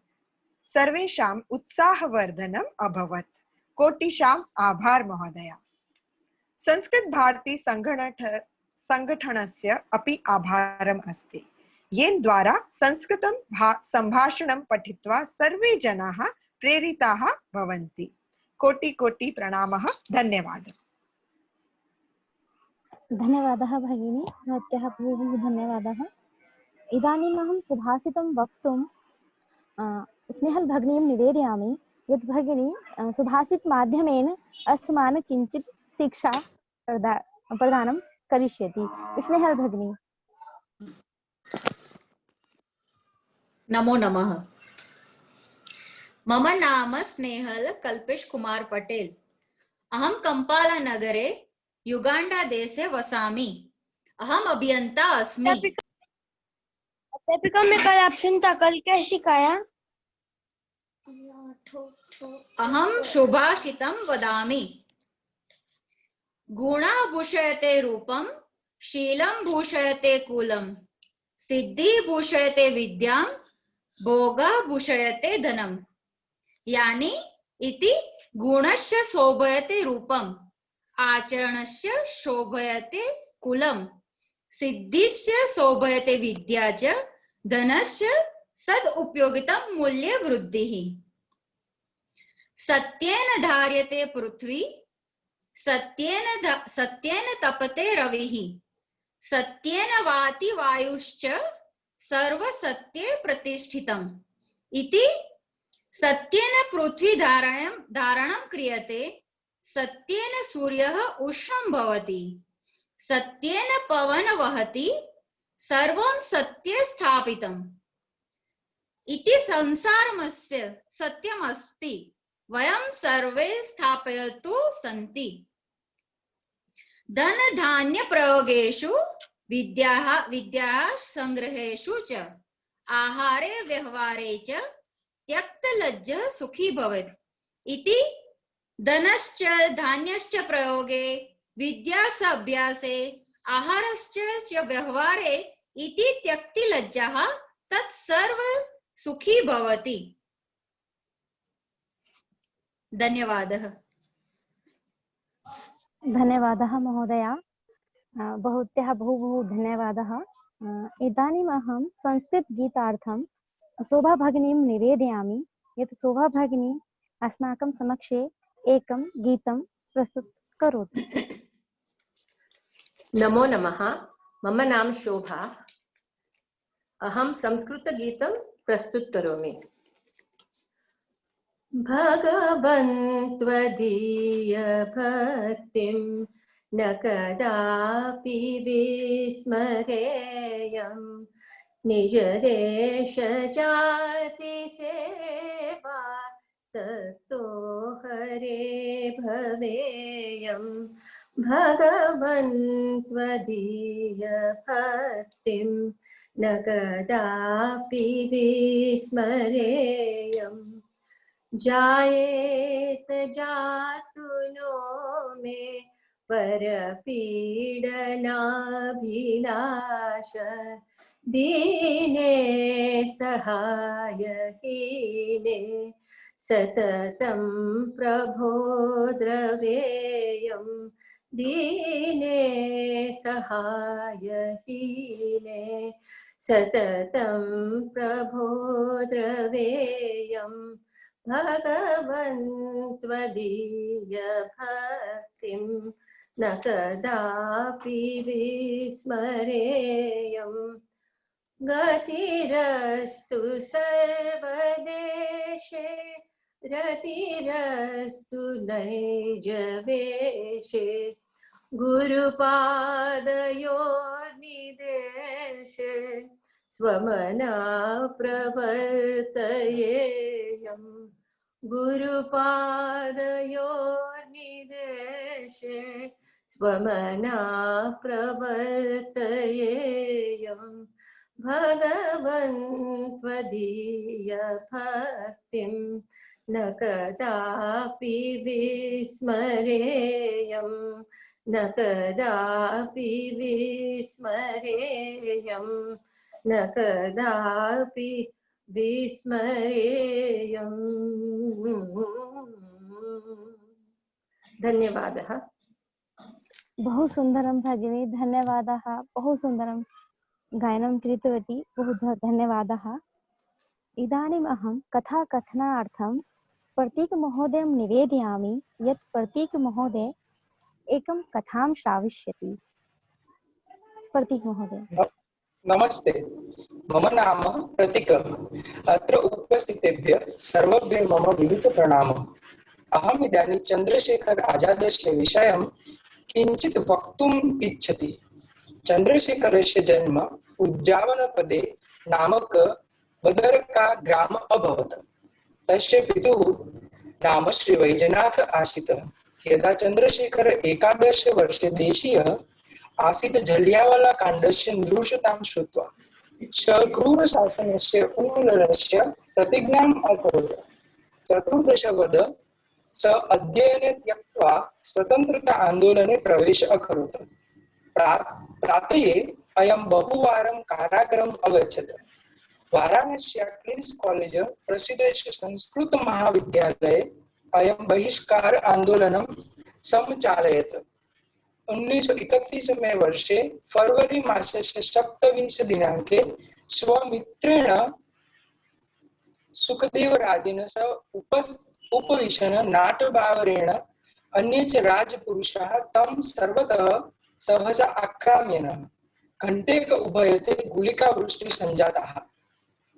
सर्वेषाम् उत्साहवर्धनम् अभवत्। कोटिशाम् आभार महोदया। संस्कृत भारती संगठनस्य अपि आभारम् अस्ति। येन द्वारा संस्कृतं संभाषणं पठित्वा सर्वे जनाः प्रेरिताः भवन्ति। कोटि कोटि प्रणामः। धन्यवादः। धन्यवादः भगिनी, भवत्याः बहु धन्यवादः। इदानीम् अहं सुभाषितं वक्तुं स्नेहल भगिनीं निवेदयामि यत् भगिनी सुभाषितमाध्यमेन अस्मान् किञ्चित् शिक्षा प्रदानं करिष्यति। स्नेहल भगिनी। नमो नमः। मम नाम स्नेहल कल्पेश कुमार पटेल। अहं कंपाला नगरे युगांडा देशे वसामि। अहम अभियंता अस्मि। अध्यापिका मैं कल आपसे कल क्या सिखाया? अहम सुभाषितं वदामि। गुणः भूषयते रूपं, शीलं भूषयते कुलं, सिद्धि भूषयते विद्यां, भोगः भूषयते धनम्। यानी इति गुणस्य शोभयते रूपम्, आचरणस्य शोभयते कुलं, सिद्धिस्य शोभयते विद्या च, धनस्य सदुपयोगितं मूल्य वृद्धिः। सत्येन धार्यते पृथ्वी, सत्येन तपते रविः, सत्येन वाति वायुश्च, सर्वसत्ये प्रतिष्ठितम्। इति सत्येन पृथ्वी धारणं क्रियते, सत्येन सूर्यः उष्णं भवति, सत्येन पवन वहति, सर्वं सत्ये स्थापितम्। इति संसारमस्य सत्यमस्ति, वयं सर्वे स्थापयन्तु सन्ति। धन धान्य प्रयोगेषु विद्याः संग्रहेषु च, आहारे व्यवहारे च त्यक्तलज्जः सुखी भवेत्। इति धनश्च धान्यश्च प्रयोगे, विद्यास अभ्यासे, आहारश्च च व्यवहारे इति त्यक्तिलज्जः तत्सर्व सुखी भवति। धन्यवादः। धन्यवादः महोदया, भवत्याः बहु बहु धन्यवादः। इदानीम् अहं संस्कृतगीतार्थं शोभा भगिनीं निवेदयामि यत् शोभा भगिनी अस्माकं समक्षे एकं गीतं प्रस्तुत करोतु। नमो नमः। मम नाम शोभा। अहं संस्कृतगीतं प्रस्तुत करोमि। भगवन् त्वदीय भक्तिं न कदापि विस्मरेयम्, निज देश जाति सेवा सतो हरे भवेयम् भगवन् त्वदीय भक्तिं न कदापि विस्मरेयम् जायेत जातु नो मे परपीडनाभिलाष दीने सहायहीने सततं प्रभो द्रवेयम् दीने सहायहीने सततं प्रभो द्रवेयम् भगवन् त्वदीय भक्तिं न कदापि विस्मरेयम् गतिरस्तु सर्वदेशे रतिरस्तु नैजवेशे गुरुपादयोर्निदेशे स्वमना प्रवर्तयेयम् गुरुपादयोर्निदेशे स्वमना प्रवर्तयेयम् भगवन् त्वदीय भक्तिं न कदापि विस्मरेयम् न कदापि विस्मरेयम् न कदापि विस्मरेयम् धन्यवादः। बहु सुन्दरं भगिनी, धन्यवादः। बहु सुन्दरं गायनं कृतवती, बहु धन्यवादः। इदानीम् अहं कथाकथनार्थं प्रतीकमहोदयं निवेदयामि यत् प्रतीकमहोदय एकं कथां श्रावयिष्यति। प्रतीकमहोदय। नमस्ते, मम नाम प्रतीकः। अत्र उपस्थितेभ्यः सर्वेभ्यः मम विनीतप्रणामः। अहम् इदानीं चन्द्रशेखर आजादस्य विषयं किञ्चित् वक्तुम् इच्छति। चन्द्रशेखरस्य जन्म उज्जावनपदे नामक बदरका ग्राम अभवत्। तस्य पितुः नाम श्री वैजनाथ आसीत्। यदा चन्द्रशेखर 11 वर्षे देशीयः आसीत्, जलियावाला काण्डस्य नृशतां श्रुत्वा स क्रूरशासनस्य उन्मूलनस्य प्रतिज्ञाम् अकरोत्। 14 स अध्ययने त्यक्त्वा स्वतन्त्रता आन्दोलने प्रवेश अकरोत्। प्रातये अयं बहुवारं कारागृहम् अगच्छत्। वाराणस्यां क्वीन्स् कॉलेज प्रसिद्धस्य संस्कृत महाविद्यालये अयं बहिष्कार आन्दोलनं संचालयत्। 1931 वर्षे फरवरी मासस्य 27 दिनाङ्के स्वमित्रेण सुखदेवराजेन सह उपविशन नाटबावरेण अन्ये च राजपुरुषाः तं सर्वतः सहसा आक्राम्यन्। घण्टेक उभयते गुलिकावृष्टिः सञ्जाताः।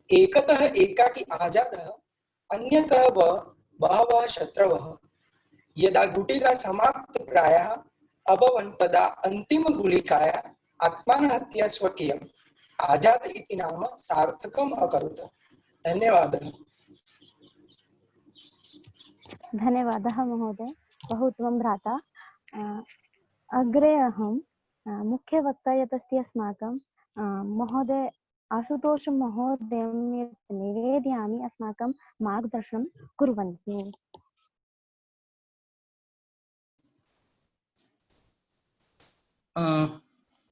एकतः एकाकी आजादः, अन्यतः बहवः शत्रवः। यदा गुटिका समाप्तप्रायाः अभवन् तदा अन्तिमगुलिकाया आत्मानहत्या स्वकीयम् आजाद इति नाम सार्थकम् अकरोत्। धन्यवादः। धन्यवादः महोदय, बहु उत्तमं भ्राता। अग्रे अहं मुख्यवक्ता यत् अस्ति अस्माकं महोदय आशुतोष महोदयं निवेदयामि अस्माकं मार्गदर्शनं कुर्वन्तु।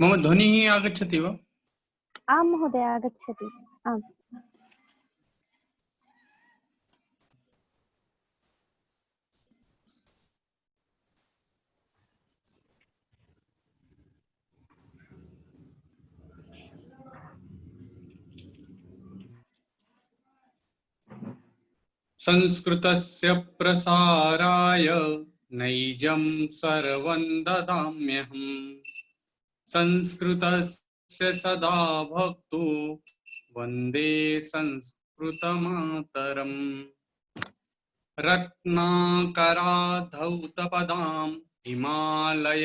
मम ध्वनिः आगच्छति वा? आं महोदय, आगच्छति। आम्। संस्कृतस्य प्रसाराय नैजं सर्वं ददाम्यहम्। संस्कृतस्य सदा भक्तो वन्दे संस्कृतमातरम्। रत्नाकराधौतपदां हिमालयकिरीटिनीं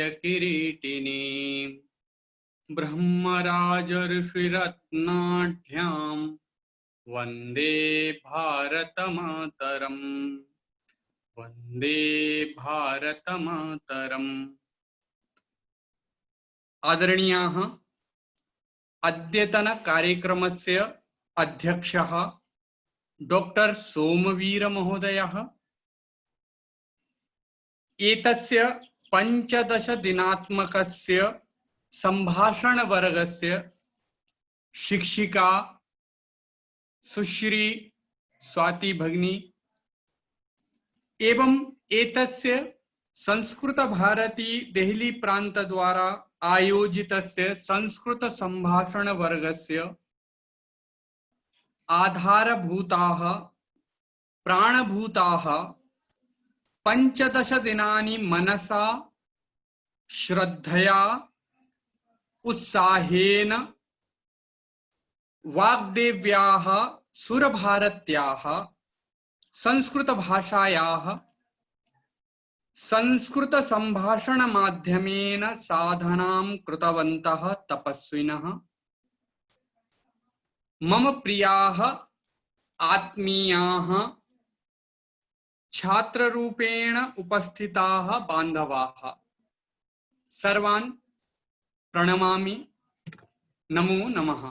ब्रह्मराजर्षिरत्नाढ्यां वन्दे भारतमातरम्। वन्दे भारतमातरम्। आदरणीयाः अद्यतन कार्यक्रमस्य अध्यक्षः डॉक्टर सोमवीर महोदयः एतस्य 15 दिनात्मकस्य संभाषणवर्गस्य शिक्षिका सुश्री स्वाति भगिनी एवं एतस्य संस्कृत भारती देहली प्रांत द्वारा आयोजितस्य संस्कृत संभाषण वर्गस्य आधारभूताः प्राणभूताः 15 दिनानि मनसा श्रद्धया उत्साहेन वाग्देव्याः सुरभारत्याः संस्कृत भाषायाः संस्कृत संभाषण माध्यमेन साधनां कृतवन्तः तपस्विनः मम प्रियाः आत्मीयाः छात्ररूपेण उपस्थिताः बान्धवाः सर्वान् प्रणमामि। नमो नमः।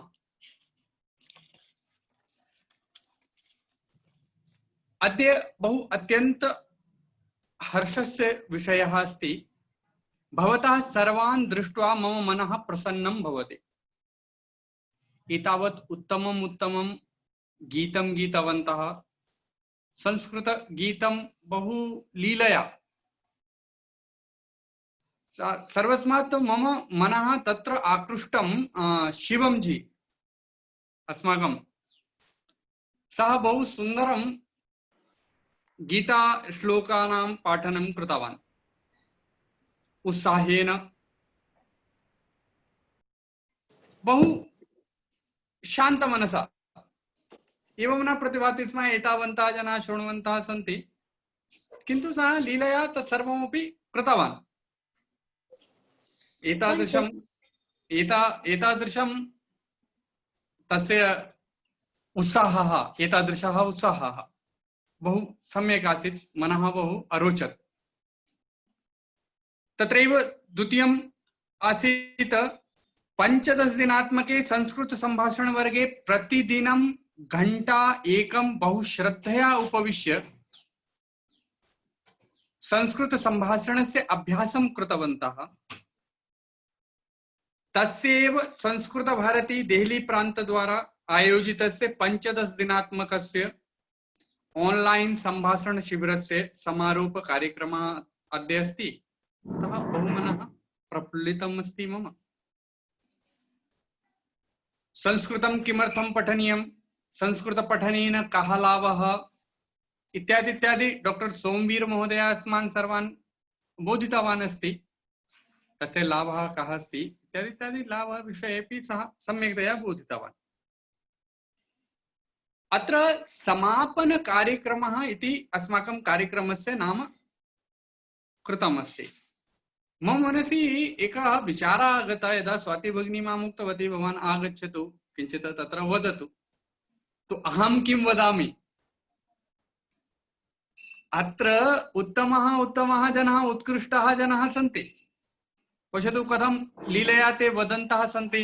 अद्य बहु अत्यंत हर्षस्य विषयः अस्ति। भवतः सर्वान् दृष्ट्वा मम मनः प्रसन्नं भवति। एतावत् उत्तमं गीतं गीतवन्तः। संस्कृत गीतं बहु लीलया सर्वस्मात् मम मनः तत्र आकृष्टं शिवं जी अस्माकं सः बहु सुन्दरं गीता श्लोकानां पाठनं कृतवान् उत्साहेन बहु शान्तमनसा। एवं न प्रतिभाति स्म एतावन्तः जनाः शृण्वन्तः सन्ति, किन्तु सः लीलया तत्सर्वमपि कृतवान्। एतादृशं तस्य उत्साहः बहु सम्यक् आसीत्, मनः बहु अरोचत्। तत्रैव द्वितीयम् आसीत् 15 दिनात्मके संस्कृत संभाषण वर्गे प्रतिदिनं घंटा एकं बहु श्रद्धया उपविश्य संस्कृत संभाषणस्य अभ्यासं कृतवन्तः। तस्यैव संस्कृत भारती देहली प्रांत द्वारा आयोजितस्य 15 दिनात्मकस्य ऑनलाइन संभाषण शिबिरस्य समारोप कार्यक्रमः अद्य अस्ति। अतः बहु मनः प्रफुल्लितम् अस्ति मम। संस्कृतं किमर्थं पठनीयं, संस्कृत पठनेन कः लाभः इत्यादि इत्यादि डॉक्टर सोमवीर महोदय अस्मान् सर्वान् बोधितवान् अस्ति। तस्य लाभः कः अस्ति इत्यादि इत्यादि लाभः विषयेपि सः सम्यक्तया बोधितवान्। अत्र समापन कार्यक्रमः इति अस्माकं कार्यक्रमस्य नाम कृतमस्ति। मम मनसि एकः विचारः आगतः, यदा स्वाति भगिनी माम् उक्तवती भवान् आगच्छतु किञ्चित् तत्र वदतु, तो अहं किं वदामि। अत्र उत्तमः जनाः उत्कृष्टाः जनाः सन्ति। पश्यतु कथं लीलया ते वदन्तः सन्ति,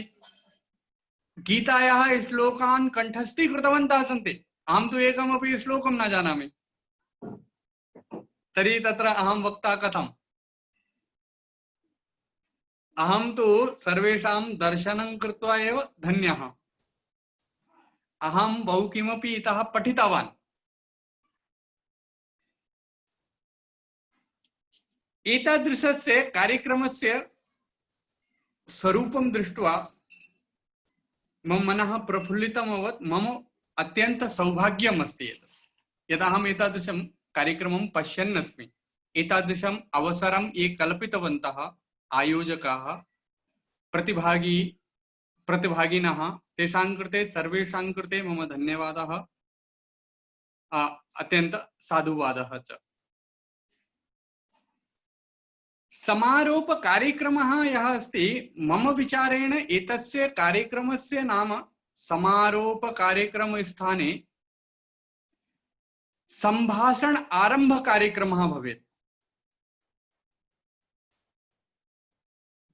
गीतायाः श्लोकान् कण्ठस्थीकृतवन्तः सन्ति। अहं तु एकमपि श्लोकं न जानामि, तर्हि तत्र अहं वक्ता कथम्। अहं तु सर्वेषां दर्शनं कृत्वा एव धन्यः। अहं बहु किमपि इतः पठितवान्। एतादृशस्य कार्यक्रमस्य स्वरूपं दृष्ट्वा मम मनः प्रफुल्लितम् अभवत्। मम अत्यन्त सौभाग्यम् अस्ति यत् अहम् एतादृशं कार्यक्रमं पश्यन् अस्मि। एतादृशम् अवसरं ये कल्पितवन्तः आयोजकाः प्रतिभागिनः तेषां कृते सर्वेषां कृते मम धन्यवादः, अत्यन्त साधुवादः च। समारोप कार्यक्रमः यः अस्ति, मम विचारेण एतस्य कार्यक्रमस्य नाम समारोप कार्यक्रम स्थाने संभाषण आरंभ कार्यक्रमः भवेत्।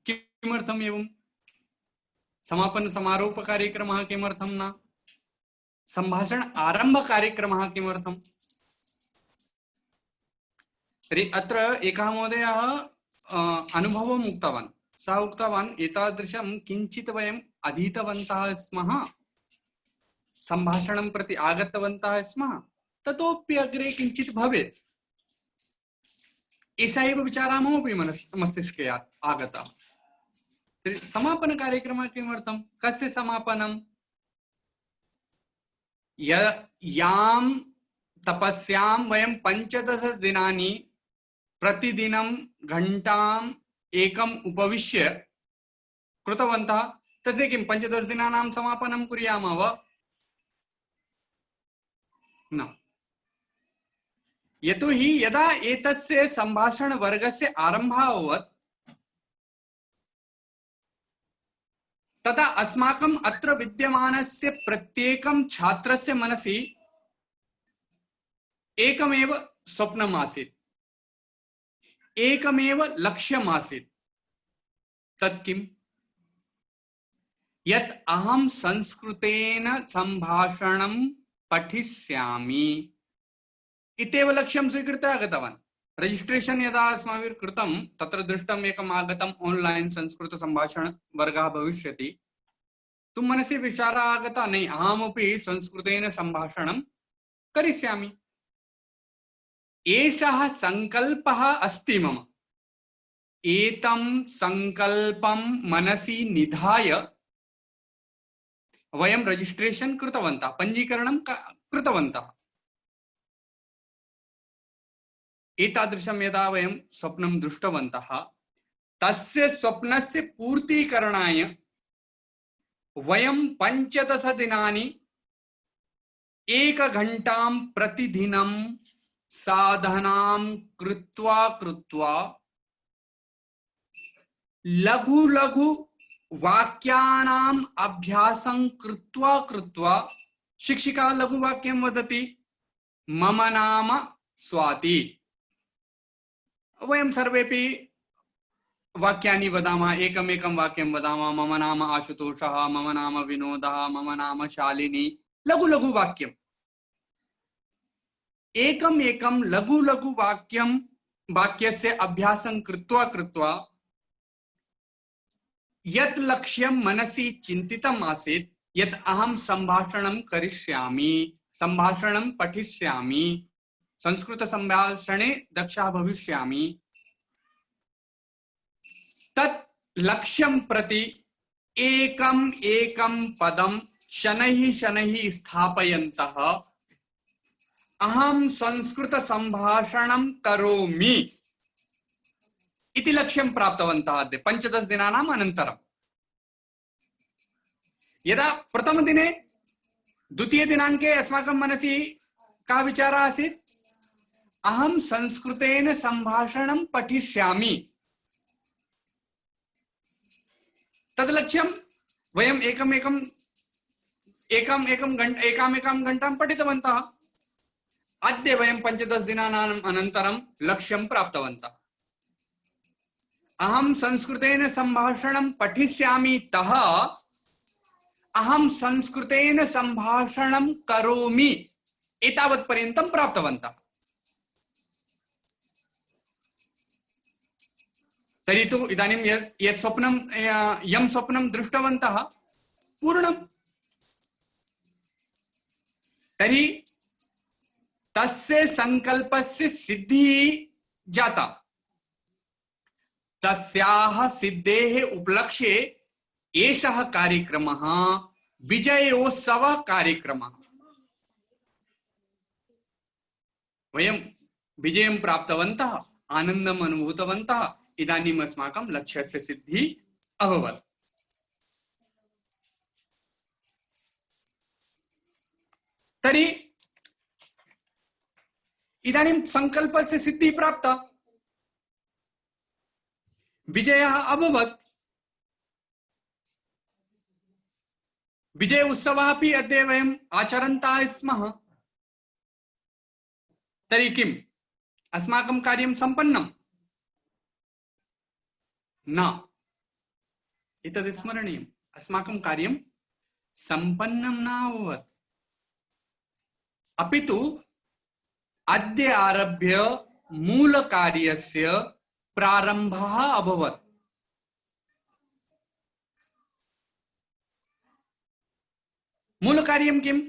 किमर्थम् एवं? समापन समारोप कार्यक्रमः किमर्थं न? संभाषण आरंभ कार्यक्रमः किमर्थम्? तर्हि अत्र एकः महोदयः अनुभवम् उक्तवान्। सः उक्तवान् एतादृशं किञ्चित् वयम् अधीतवन्तः स्मः, संभाषणं प्रति आगतवन्तः स्मः, ततोऽपि अग्रे किञ्चित् भवेत्। एषा एव विचारः ममपि मस्तिष्के आगतः। तर्हि समापन कार्यक्रमः किमर्थं? कस्य समापनं? यां तपस्यां वयं 15 दिनानि प्रतिदिनं घण्टाम् एकम् उपविश्य कृतवन्तः, तस्य किं 15 दिनानां समापनं कुर्यामः वा? न। यतोहि यदा एतस्य संभाषण वर्गस्य आरम्भः अभवत् तदा अस्माकम् अत्र विद्यमानस्य प्रत्येकं छात्रस्य मनसि एकमेव स्वप्नम् आसीत्, एकमेव लक्ष्यम् आसीत्। तत् किम्? यत् अहं संस्कृतेन संभाषणं पठिष्यामि इत्येव लक्ष्यं स्वीकृत्य आगतवान्। रजिस्ट्रेशन यदा अस्माभिः कृतं तत्र दृष्टम् एकम् आगतम् ऑनलाइन संस्कृत संभाषण वर्गः भविष्यति। तु मनसि विचारः आगतः, नहीं अहमपि संस्कृतेन संभाषणं करिष्यामि। एषः संकल्पः अस्ति मम। एतं संकल्पं मनसि निधाय वयं रजिस्ट्रेशन कृतवन्तः, पञ्जीकरणं कृतवन्तः। एतादृशं यदा वयं स्वप्नं दृष्टवन्तः तस्य स्वप्नस्य पूर्तीकरणाय वयं 15 दिनानि 1 घण्टां प्रतिदिनं साधनां कृत्वा लघु लघु वाक्यानाम् अभ्यासं कृत्वा शिक्षिका लघुवाक्यं वदति, मम नाम स्वाति। वयं सर्वेपि वाक्यानि वदामः, एकमेकं वाक्यं वदामः। मम नाम आशुतोषः, मम नाम विनोदः, मम नाम शालिनी। लघु लघु वाक्यम्, एकमेकं लघु लघु वाक्यस्य अभ्यासं कृत्वा यत् लक्ष्यं मनसि चिन्तितम् आसीत्, यत् अहं संभाषणं करिष्यामि, संभाषणं पठिष्यामि, संस्कृत संभाषणे दक्षः भविष्यामि, तत् लक्ष्यं प्रति एकम् एकं पदं शनैः स्थापयन्तः अहं संस्कृत संभाषणं करोमि इति लक्ष्यं प्राप्तवन्तः। अद्य 15 दिनानाम् अनन्तरं यदा प्रथमदिने द्वितीयदिनाङ्के अस्माकं मनसि कः विचारः आसीत्? अहं संस्कृतेन संभाषणं पठिष्यामि। तद् लक्ष्यं वयम् एकामेकं घण्टां पठितवन्तः। अद्य वयं 15 दिनानाम् अनन्तरं लक्ष्यं प्राप्तवन्तः। अहं संस्कृतेन संभाषणं पठिष्यामि तः अहं संस्कृतेन संभाषणं करोमि एतावत् पर्यन्तं प्राप्तवन्तः। तर्हि तु इदानीं यत् स्वप्नं यं स्वप्नं दृष्टवन्तः पूर्णं। तर्हि तस्य संकल्पस्य सिद्धिः जाता। तस्याः सिद्धेः उपलक्ष्ये एषः कार्यक्रमः विजयोत्सव कार्यक्रमः। वयं विजयं प्राप्तवन्तः, आनन्दम् अनुभूतवन्तः। इदानीम् अस्माकं लक्ष्यस्य सिद्धिः अभवत्। तर्हि इदानीं संकल्पस्य सिद्धिः प्राप्ता, विजयः अभवत्। विजय उत्सवः अपि अद्य वयम् आचरन्तः स्मः। तर्हि किम् अस्माकं कार्यं सम्पन्नं न, एतद् स्मरणीयम्। अस्माकं कार्यं सम्पन्नं न अभवत्, अपि तु अद्य आरभ्य मूलकार्यस्य प्रारम्भः अभवत्। मूलकार्यं किम्?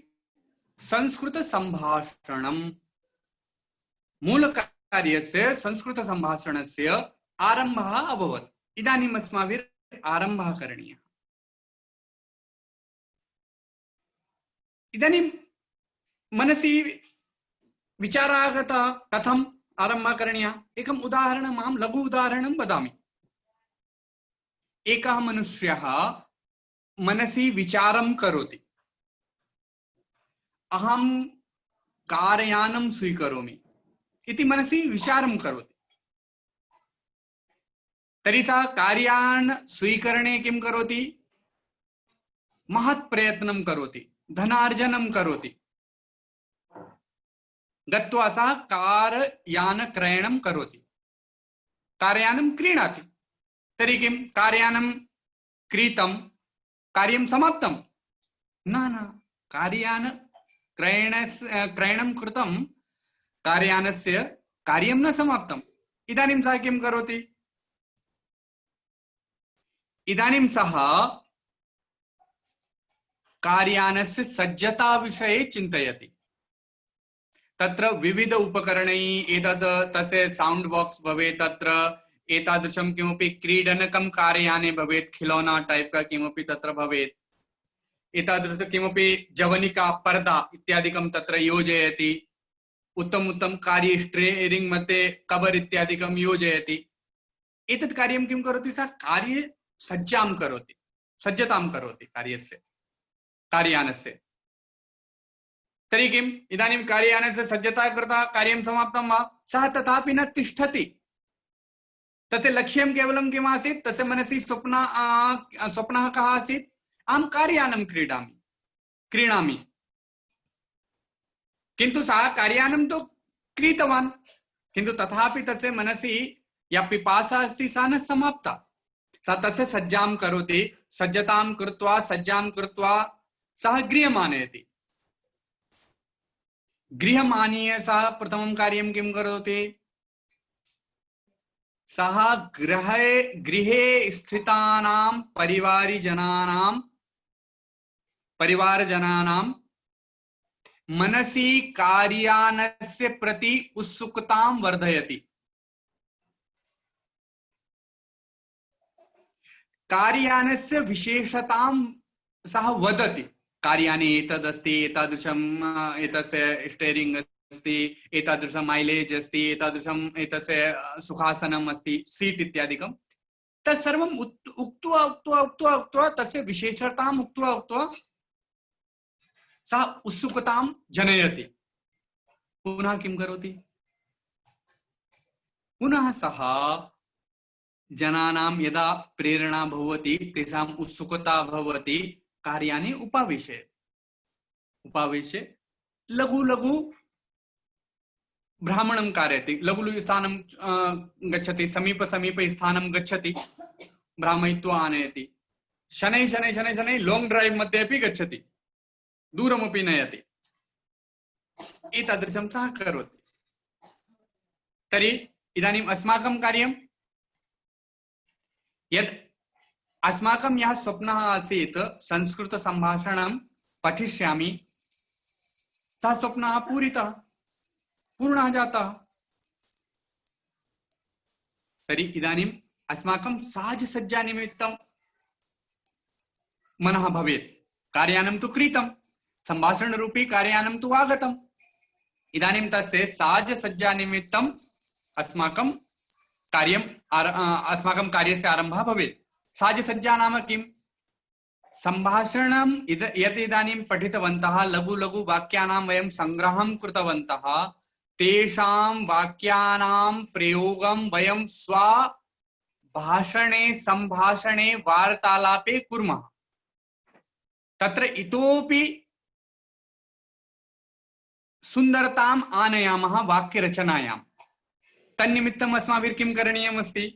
संस्कृतसम्भाषणम्। मूलकार्यस्य संस्कृतसम्भाषणस्य आरम्भः अभवत्। इदानीम् अस्माभिः आरम्भः करणीयः। इदानीं मनसि विचारः आगतः कथम् आरम्भः करणीयः। एकम् उदाहरणम्, अहं लघु उदाहरणं वदामि। एकः मनुष्यः मनसि विचारं करोति, अहं कारयानं स्वीकरोमि इति मनसि विचारं करोति। तर्हि सः कार्यान स्वीकरणे किं करोति? महत् प्रयत्नं करोति, धनार्जनं करोति। गत्वा सः कारयान क्रयणं करोति, कारयानं क्रीणाति। तर्हि किं कारयानं क्रीतं, कार्यं समाप्तं? न न, कारयान क्रयणं कृतं, कारयानस्य कार्यं न समाप्तम्। इदानीं सः किं करोति? इदानीं सः कार्यानस्य सज्जता विषये चिन्तयति। तत्र विविध उपकरणैः, एतद् तस्य साउंड बॉक्स भवेत्, तत्र एतादृशं किमपि क्रीडनकं कारयाने भवेत्, खिलौना टाइप का किमपि तत्र भवेत्, एतादृश किमपि जवनिका पर्दा इत्यादिकं तत्र योजयति, उत्तम उत्तम कार्य स्टीयरिंग मध्ये कवर इत्यादिकं योजयति। एतत् कार्यं किं करोति? सः कार्य सज्जां करोति, सज्जतां करोति कार्यस्य, कार्यानस्य। तर्हि किम्? इदानीं कार्यानस्य सज्जता कृता, कार्यं समाप्तं वा? सः तथापि न तिष्ठति। तस्य लक्ष्यं केवलं किम् आसीत्? तस्य मनसि स्वप्नः कः आसीत्? अहं कार्यानं क्रीणामि। किन्तु सः कार्यानं तु क्रीतवान्, किन्तु तथापि तस्य मनसि या पिपासा अस्ति सा न समाप्ता। सः तस्य सज्जां करोति, सज्जतां कृत्वा सः गृहम् आनयति। गृहम् आनीय सः प्रथमं कार्यं किं करोति? सः गृहे स्थितानां परिवारजनानां मनसि कार्यानस्य प्रति उत्सुकतां वर्धयति। कार्यानस्य विशेषतां सः वदति। कार्याने एतदस्ति, एतादृशम् एतस्य स्टीयरिंग अस्ति, एतादृशं माइलेज अस्ति, एतादृशम् एतस्य सुखासनम् अस्ति, सीट इत्यादिकं तत्सर्वम् उक्त्वा तस्य विशेषताम् उक्त्वा सः उत्सुकतां जनयति। पुनः किं करोति? पुनः सः जनानां यदा प्रेरणा भवति, तेषाम् उत्सुकता भवति, कार्याने उपावेश्य लघु लघु भ्रमणं कारयति, लघु लघु स्थानं गच्छति, समीप स्थानं गच्छति, भ्रामयित्वा आनयति। शनैः लांग ड्राइव मध्ये अपि गच्छति, दूरमपि नयति। एतादृशं सः करोति। तर्हि इदानीम् अस्माकं कार्यं यत् अस्माकं यः स्वप्नः आसीत् संस्कृत संभाषणं पठिष्यामि, सः स्वप्नः पूर्णः जातः। तर्हि इदानीम् अस्माकं साजसज्जानिमित्तं मनः भवेत्। कार्यानं तु कृतं, संभाषणरूपी कार्यानं तु आगतम्। इदानीं तस्य साजसज्जानिमित्तम् अस्माकं कार्यस्य आरम्भः भवेत्। साजसज्जा नाम किम्? संभाषणं यत् इदानीं पठितवन्तः, लघु लघु वाक्यानां वयं सङ्ग्रहं कृतवन्तः, तेषां वाक्यानां प्रयोगं वयं स्वभाषणे, संभाषणे, वार्तालापे कुर्मः। तत्र इतोपि सुन्दरताम् आनयामः वाक्यरचनायां। तन्निमित्तम् अस्माभिः किं करणीयमस्ति?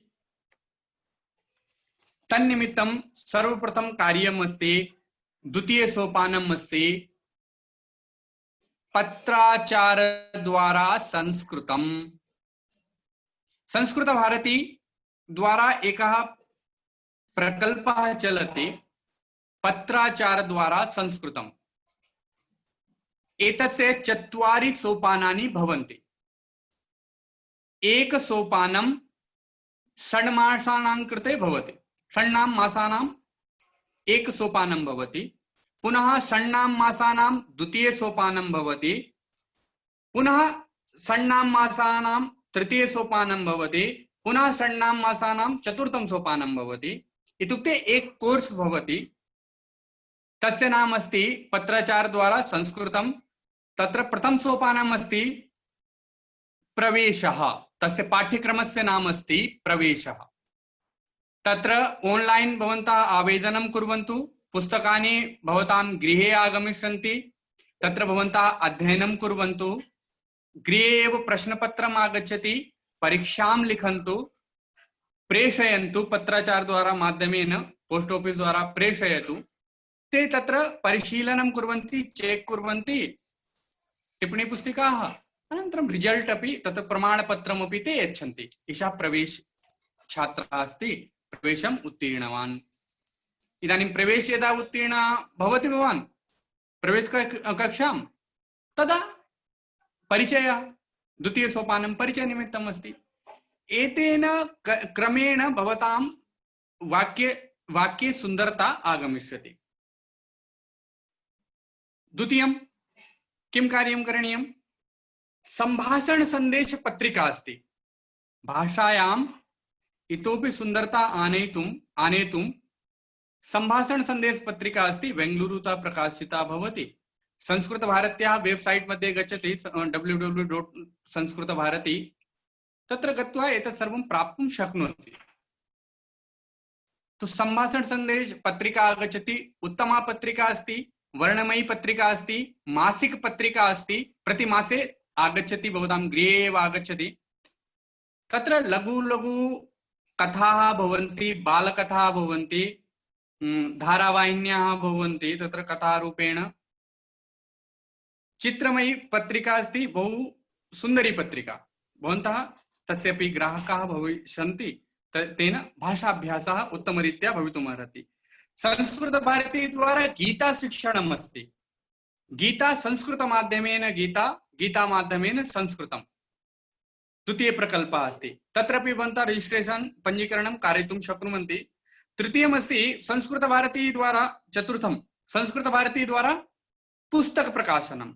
तन्निमित्तं सर्वप्रथम कार्यम् अस्ति, द्वितीय सोपानम् अस्ति पत्राचार द्वारा संस्कृतम्। संस्कृत भारती द्वारा एकः प्रकल्पः चलति, पत्राचार द्वारा संस्कृतम्। एतस्य 4 सोपानानि भवन्ति। एक सोपानं षण्मासानां कृते भवति। षण्णां मासानां एक सोपानं भवति, पुनः षण्णां मासानां द्वितीय सोपानं भवति, पुनः षण्णां मासानां तृतीय सोपानं भवति, पुनः षण्णां मासानां चतुर्थं सोपानं भवति। इत्युक्ते एक कोर्स भवति, तस्य नाम अस्ति पत्राचार द्वारा संस्कृतं। तत्र प्रथम सोपानम् अस्ति प्रवेशः, तस्य पाठ्यक्रमस्य नाम अस्ति प्रवेशः। तत्र ऑनलाइन भवन्तः आवेदनं कुर्वन्तु, पुस्तकानि भवतां गृहे आगमिष्यन्ति, तत्र भवन्तः अध्ययनं कुर्वन्तु। गृहे एव प्रश्नपत्रम् आगच्छति, परीक्षां लिखन्तु, प्रेषयन्तु। पत्राचार द्वारा माध्यमेन पोस्ट ऑफिस द्वारा प्रेषयतु। ते तत्र परिशीलनं कुर्वन्ति, चेक कुर्वन्ति, टिप्पणी पुस्तिकाः, अनन्तरं रिजल्ट् अपि तत्र प्रमाणपत्रमपि ते यच्छन्ति। एषः प्रवेश छात्रः अस्ति, प्रवेशम् उत्तीर्णवान्। इदानीं प्रवेश यदा उत्तीर्ण भवति भवान् प्रवेश कक्षां, तदा परिचय, द्वितीय सोपानं परिचय निमित्तम् अस्ति। एतेन क्रमेण भवतां वाक्ये सुन्दरता आगमिष्यति। द्वितीयं किं कार्यं करणीयं? संभाषण संदेश पत्रिका अस्ति। भाषायाम् इतोपि सुन्दरता आनेतुं संभाषण संदेश पत्रिका अस्ति, बेंगलुरुतः प्रकाशिता भवति। संस्कृत भारत्याः वेबसाइट मध्ये गच्छति, www.संस्कृतभारती, तत्र गत्वा एतत् सर्वं प्राप्तुं शक्नोति। तो संभाषण संदेश पत्रिका आगच्छति, उत्तमा पत्रिका अस्ति, वर्णमयी पत्रिका अस्ति, मासिक पत्रिका अस्ति, प्रतिमासे आगच्छति, भवतां गृहे एव आगच्छति। तत्र लघु लघु कथाः भवन्ति, बालकथाः भवन्ति, धारावाहिन्याः भवन्ति। तत्र कथारूपेण चित्रमयी पत्रिका अस्ति, बहु सुन्दरी पत्रिका। भवन्तः तस्यापि ग्राहकाः भविष्यन्ति, तेन भाषाभ्यासः उत्तमरीत्या भवितुमर्हति। संस्कृतभारती द्वारा गीता शिक्षणम् अस्ति। गीता संस्कृतमाध्यमेन गीता, गीतामाध्यमेन संस्कृतं द्वितीय प्रकल्पः अस्ति। तत्रापि भवन्तः रजिस्ट्रेशन् पञ्जीकरणं कारयितुं शक्नुवन्ति। तृतीयमस्ति संस्कृतभारती द्वारा, चतुर्थं संस्कृतभारती द्वारा पुस्तक प्रकाशनं।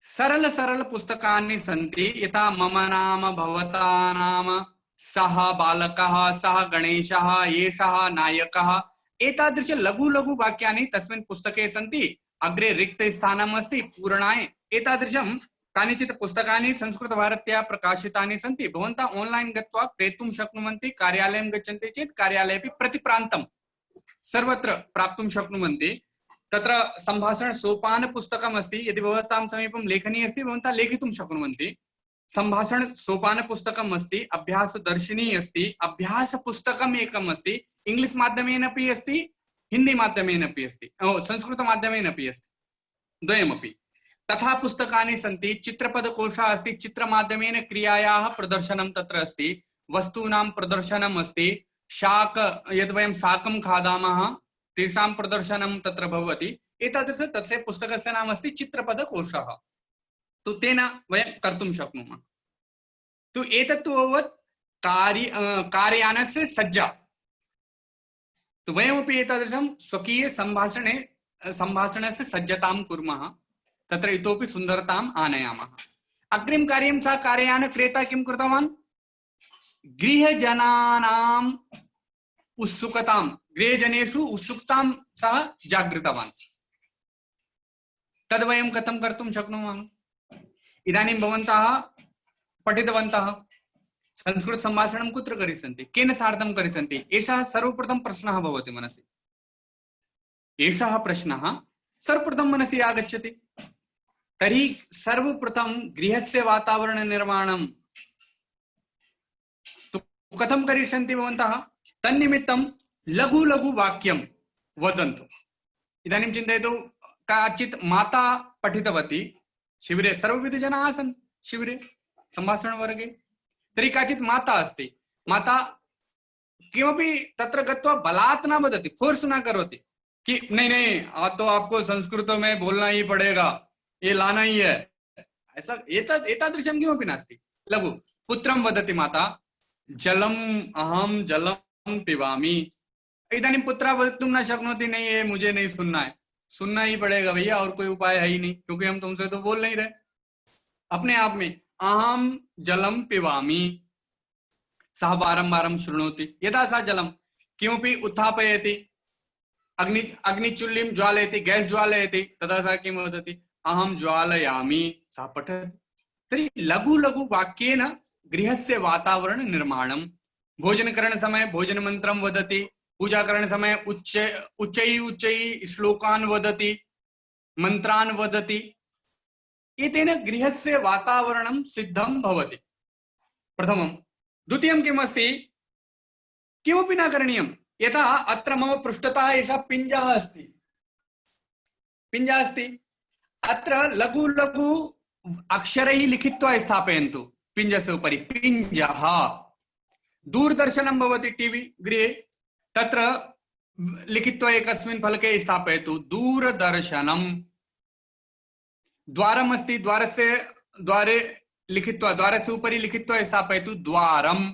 सरल सरल पुस्तकानि सन्ति, यथा मम नाम भवता नाम, सः बालकः, सः गणेशः, एषः नायकः, एतादृश लघु लघु वाक्यानि तस्मिन् पुस्तके सन्ति। अग्रे रिक्त स्थानम् अस्ति पूरणाय। एतादृशं कानिचित् पुस्तकानि संस्कृतभारत्याः प्रकाशितानि सन्ति। भवन्तः ऑनलाइन गत्वा क्रेतुं शक्नुवन्ति। कार्यालयं गच्छन्ति चेत् कार्यालयेपि प्रतिप्रान्तं सर्वत्र प्राप्तुं शक्नुवन्ति। तत्र संभाषण सोपान पुस्तकम् अस्ति। यदि भवतां समीपं लेखनी अस्ति, भवन्तः लेखितुं शक्नुवन्ति। संभाषण सोपान पुस्तकम् अस्ति, अभ्यास दर्शिनी अस्ति, अभ्यास पुस्तकम् एकम् अस्ति। इंग्लिश माध्यमेन अपि अस्ति, हिंदी माध्यमेन अपि अस्ति, संस्कृत माध्यमेन अपि अस्ति, द्वयमपि। तथा पुस्तकानि सन्ति। चित्रपदकोशः अस्ति, चित्रमाध्यमेन क्रियायाः प्रदर्शनं तत्र अस्ति। वस्तूनां प्रदर्शनम् अस्ति। शाक, यद् वयं शाकं खादामः तेषां प्रदर्शनं तत्र भवति। एतादृश तस्य पुस्तकस्य नाम अस्ति चित्रपदकोशः। तो तेन वयं कर्तुं शक्नुमः। तो एतत्तु अभवत् कार्यानस्य सज्जा। तो वयमपि एतादृशं स्वकीय संभाषणस्य सज्जतां कुर्मः, तत्र इतोपि सुन्दरताम् आनयामः। अग्रिमं कार्यं सः कार्यान क्रेता किं कृतवान्? गृहजनानाम् उत्सुकतां, गृहजनेषु उत्सुकतां सः जागृतवान्। तद् वयं कथं कर्तुं शक्नुमः? इदानीं भवन्तः पठितवन्तः, संस्कृत संभाषणं कुत्र करिष्यन्ति, केन सार्धं करिष्यन्ति? एषः सर्वप्रथम प्रश्नः भवति मनसि। एषः प्रश्नः सर्वप्रथम मनसि आगच्छति। तर्हि सर्वप्रथम गृहस्य वातावरणनिर्माणं तु कथं करिष्यन्ति भवन्तः? तन्निमित्तं लघु लघु वाक्यं वदन्तु। इदानीं चिन्तयतु, काचित् माता पठितवती शिबिरे, सर्वविध जनाः आसन् शिबिरे सम्भाषणवर्गे। तर्हि काचित् माता अस्ति, माता किमपि तत्र गत्वा बलात् न वदति, फोर्स न करोति कि नहीं नहीं आज तो आपको संस्कृत में बोलना ही पड़ेगा, ये लाना ही है, ऐसा एतादृशं किमपि नास्ति। लघु पुत्रं वदति माता, जलम् अहं जलं पिबामि। इदानीं पुत्रः वक्तुं न शक्नोति, नहीं ये मुझे नहीं सुनना है, सुनना ही पड़ेगा भैया, और कोई उपाय है ही नहीं, क्योंकि हम तुमसे तो बोल नहीं रहे। अपने आप में अहं जलं पिबामि, सः बारंबारं शृणोति। यदा सः जलं किमपि उत्थापयति, अग्निचुल्लीं ज्वालयति, गैस ज्वालयति, तदा सः किं वदति? अहं ज्वालयामि, सः पठति। तर्हि लघु लघु वाक्येन गृहस्य वातावरण निर्माणं। भोजनकरण समय भोजन मंत्रं वदति, पूजाकरण समय उच्चैः श्लोकान् वदति, मंत्रान् वदति। एतेन गृहस्य वातावरणं सिद्धं भवति, प्रथमं। द्वितीयं किम् अस्ति? किमपि न करणीयं। यथा अत्र मम पृष्ठतः एषः पिञ्जः अस्ति, पिञ्जः अस्ति, अत्र लघु लघु अक्षरैः लिखित्वा स्थापयन्तु पिञ्जस्य उपरि, पिञ्जः। दूरदर्शनं भवति टीवी गृहे, तत्र लिखित्वा एकस्मिन् फलके स्थापयतु दूरदर्शनं। द्वारम् अस्ति, द्वारे लिखित्वा, द्वारस्य उपरि लिखित्वा स्थापयतु द्वारम्।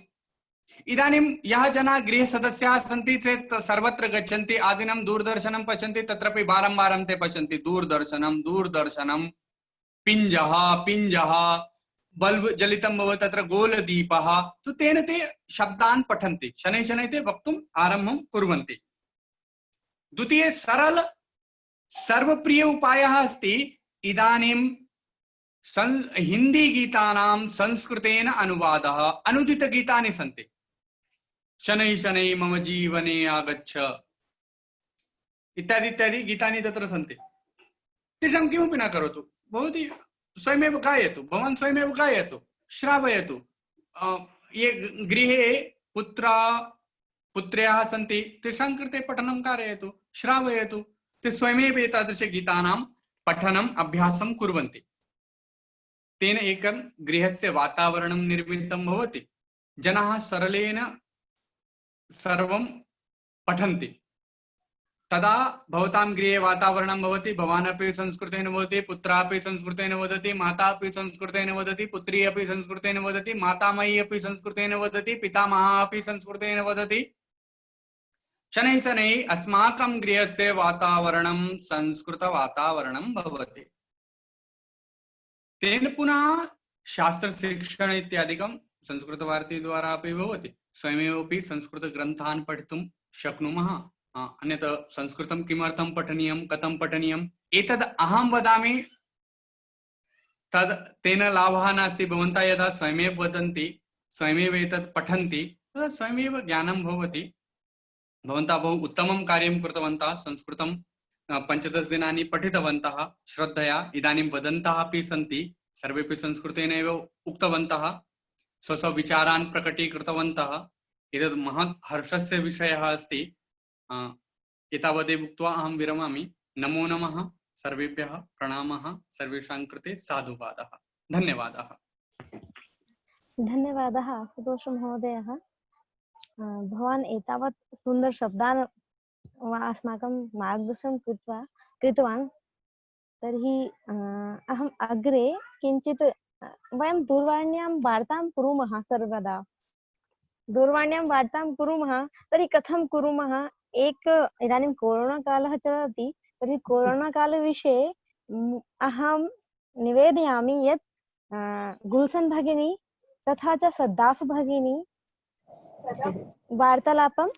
इदानीं यः जनाः गृहसदस्याः सन्ति ते सर्वत्र गच्छन्ति, आदिनं दूरदर्शनं पश्यन्ति, तत्रापि बारंबारं ते पश्यन्ति दूरदर्शनं दूरदर्शनं। पिञ्जः पिञ्जः, बल्ब जलितं भवति, तत्र गोलदीपः। तो तेन ते शब्दान् पठन्ति, शनैः शनैः ते वक्तुम् आरम्भं कुर्वन्ति। द्वितीय सरल सर्वप्रिय उपायः अस्ति, इदानीं हिंदी गीतानां संस्कृतेन अनुवादः, अनुदित गीतानि सन्ति। शनैः शनैः मम जीवने आगच्छ इत्यादि इत्यादि गीतानि तत्र सन्ति। तेषां किमपि न करोतु, भवती स्वयमेव गायतु, भवान् स्वयमेव गायतु, श्रावयतु। ये गृहे पुत्र्याः सन्ति, तेषां कृते पठनं कारयतु, श्रावयतु। ते स्वयमेव एतादृश गीतानां पठनम् अभ्यासं कुर्वन्ति। तेन एकं गृहस्य वातावरणं निर्मितं भवति। जनाः सरलेन सर्वं पठन्ति, तदा भवतां गृहे वातावरणं भवति। भवान् अपि संस्कृतेन वदति, पुत्रः अपि संस्कृतेन वदति, माता अपि संस्कृतेन वदति, पुत्री अपि संस्कृतेन वदति, मातामही अपि संस्कृतेन वदति, पितामहः अपि संस्कृतेन वदति। शनैः शनैः अस्माकं गृहस्य वातावरणं संस्कृतवातावरणं भवति। तेन पुनः शास्त्रशिक्षण इत्यादिकं संस्कृतभारती द्वारा अपि भवति। स्वयमेव अपि संस्कृतग्रन्थान् पठितुं शक्नुमः। अन्यत् संस्कृतं किमर्थं पठनीयं, कथं पठनीयम्, एतद् अहं वदामि, तद् तेन लाभः नास्ति। भवन्तः यदा स्वयमेव वदन्ति, स्वयमेव एतत् पठन्ति, तदा स्वयमेव ज्ञानं भवति। भवन्तः बहु उत्तमं कार्यं कृतवन्तः। संस्कृतं 15 दिनानि पठितवन्तः श्रद्धया, इदानीं वदन्तः अपि सन्ति, सर्वेपि संस्कृतेन एव उक्तवन्तः, स्वस्वविचारान् प्रकटीकृतवन्तः। एतद् महत् हर्षस्य विषयः अस्ति। एतावदेव उक्त्वा अहं विरमामि। नमो नमः, सर्वेभ्यः प्रणामः, सर्वेषां कृते साधुवादः, धन्यवादः। धन्यवादः सुतोष महोदयः। भवान् एतावत् सुन्दर शब्दान् अस्माकं मार्गदर्शनं कृतवान्। तर्हि अहम् अग्रे किञ्चित् वयं दूरवाण्यां वार्तां कुर्मः सर्वदा। दूरवाण्यां वार्तां कुर्मः, तर्हि कथं कुर्मः? इदानीं कोरोना कालः चलति, तर्हि कोरोना कालविषये अहं निवेदयामि यत् गुल्शन भगिनी तथा च सद्दाफ भगिनी वार्तालापं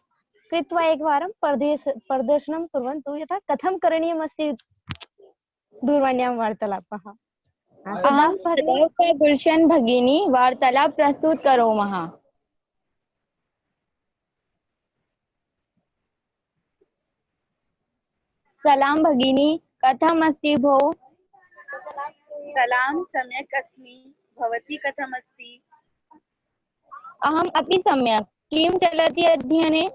कृत्वा एकवारं प्रदर्शनं कुर्वन्तु, यथा कथं करणीयमस्ति दूरवाण्यां वार्तालापः। अहं गुल्शन भगिनी वार्तालाप प्रस्तुत करोमः। सलाम भगिनी, कथम् अस्ति भो? सलाम सम्यक् अस्मि। भवती कथमस्ति? अहम् अपि सम्यक्। किं चलति अध्ययने?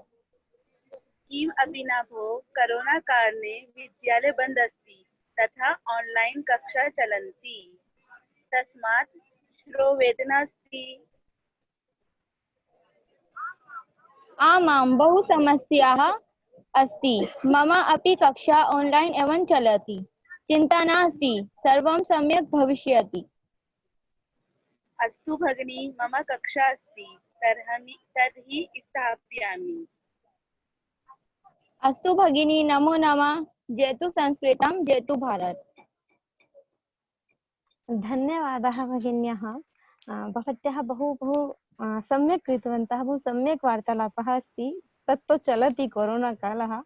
किम् अपि न भो, करोना कारणे विद्यालय बन्द अस्ति तथा ऑनलाइन कक्षा चलन्ति, तस्मात् श्रोवेदना अस्ति। आमां बहु समस्याः अस्ति। मम अपि कक्षा ऑनलाइन एवं चलति। चिन्ता नास्ति, सर्वं सम्यक् भविष्यति। अस्तु भगिनी, मम कक्षा अस्ति, तर्हि स्थापयामि। अस्तु भगिनी, नमो नमः। जयतु संस्कृतं, जयतु भारत। धन्यवादः भगिन्यः। भवत्यः बहु बहु सम्यक् कृतवन्तः। बहु सम्यक् वार्तालापः अस्ति। तत्तु चलति कोरोना कालः।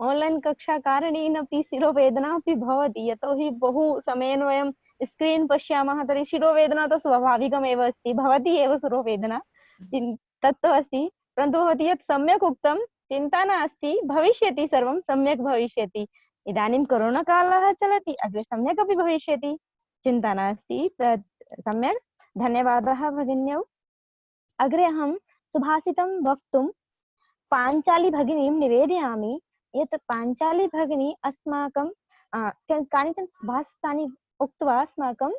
ऑनलाइन कक्षा कारणेन अपि शिरोवेदना अपि भवति, यतोहि बहु समयेन वयं स्क्रीन् पश्यामः तर्हि शिरोवेदना तु स्वाभाविकमेव अस्ति। भवति एव शिरोवेदना, तत्तु अस्ति। परन्तु भवती यत् सम्यक् उक्तं, चिन्ता नास्ति, भविष्यति, सर्वं सम्यक् भविष्यति। इदानीं कोरोना कालः चलति, अग्रे सम्यक् अपि भविष्यति, चिन्ता नास्ति। सम्यक्, धन्यवादः भगिन्यौ। अग्रे अहं सुभाषितं वक्तुं पाञ्चाली भगिनीं निवेदयामि, यत् पाञ्चाली भगिनी अस्माकं कानिचन सुभाषितानि उक्त्वा अस्माकं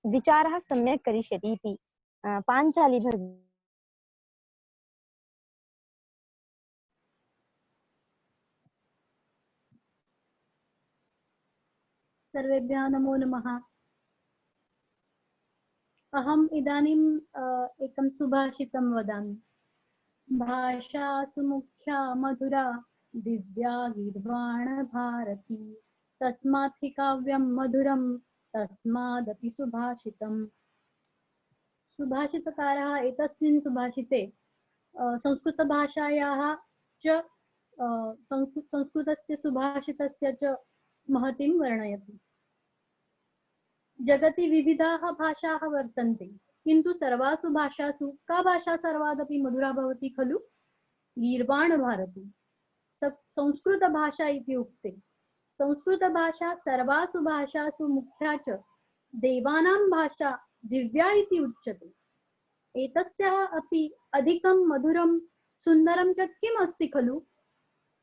विचारः सम्यक् करिष्यति इति। पाञ्चाली भगिनी। सर्वेभ्यः नमो नमः। अहम् इदानीम् एकं सुभाषितं वदामि। भाषा सुमुख्या मधुरा दिव्या गीर्वाण भारती, तस्मात् हि काव्यं मधुरं तस्मादपि सुभाषितम्। सुभाषितकारः एतस्मिन् सुभाषिते संस्कृतभाषायाः च संस्कृतस्य सुभाषितस्य च महतीं वर्णयति। जगति विविधाः भाषाः वर्तन्ते, किन्तु सर्वासु भाषासु का भाषा सर्वादपि मधुरा भवति खलु? गीर्वाण भारती। संस्कृतभाषा इति उक्ते। संस्कृतभाषा सर्वासु भाषासु मुख्या च देवानां भाषा दिव्या इति उच्यते। एतस्याः अपि अधिकं मधुरं सुन्दरं च किम् अस्ति खलु?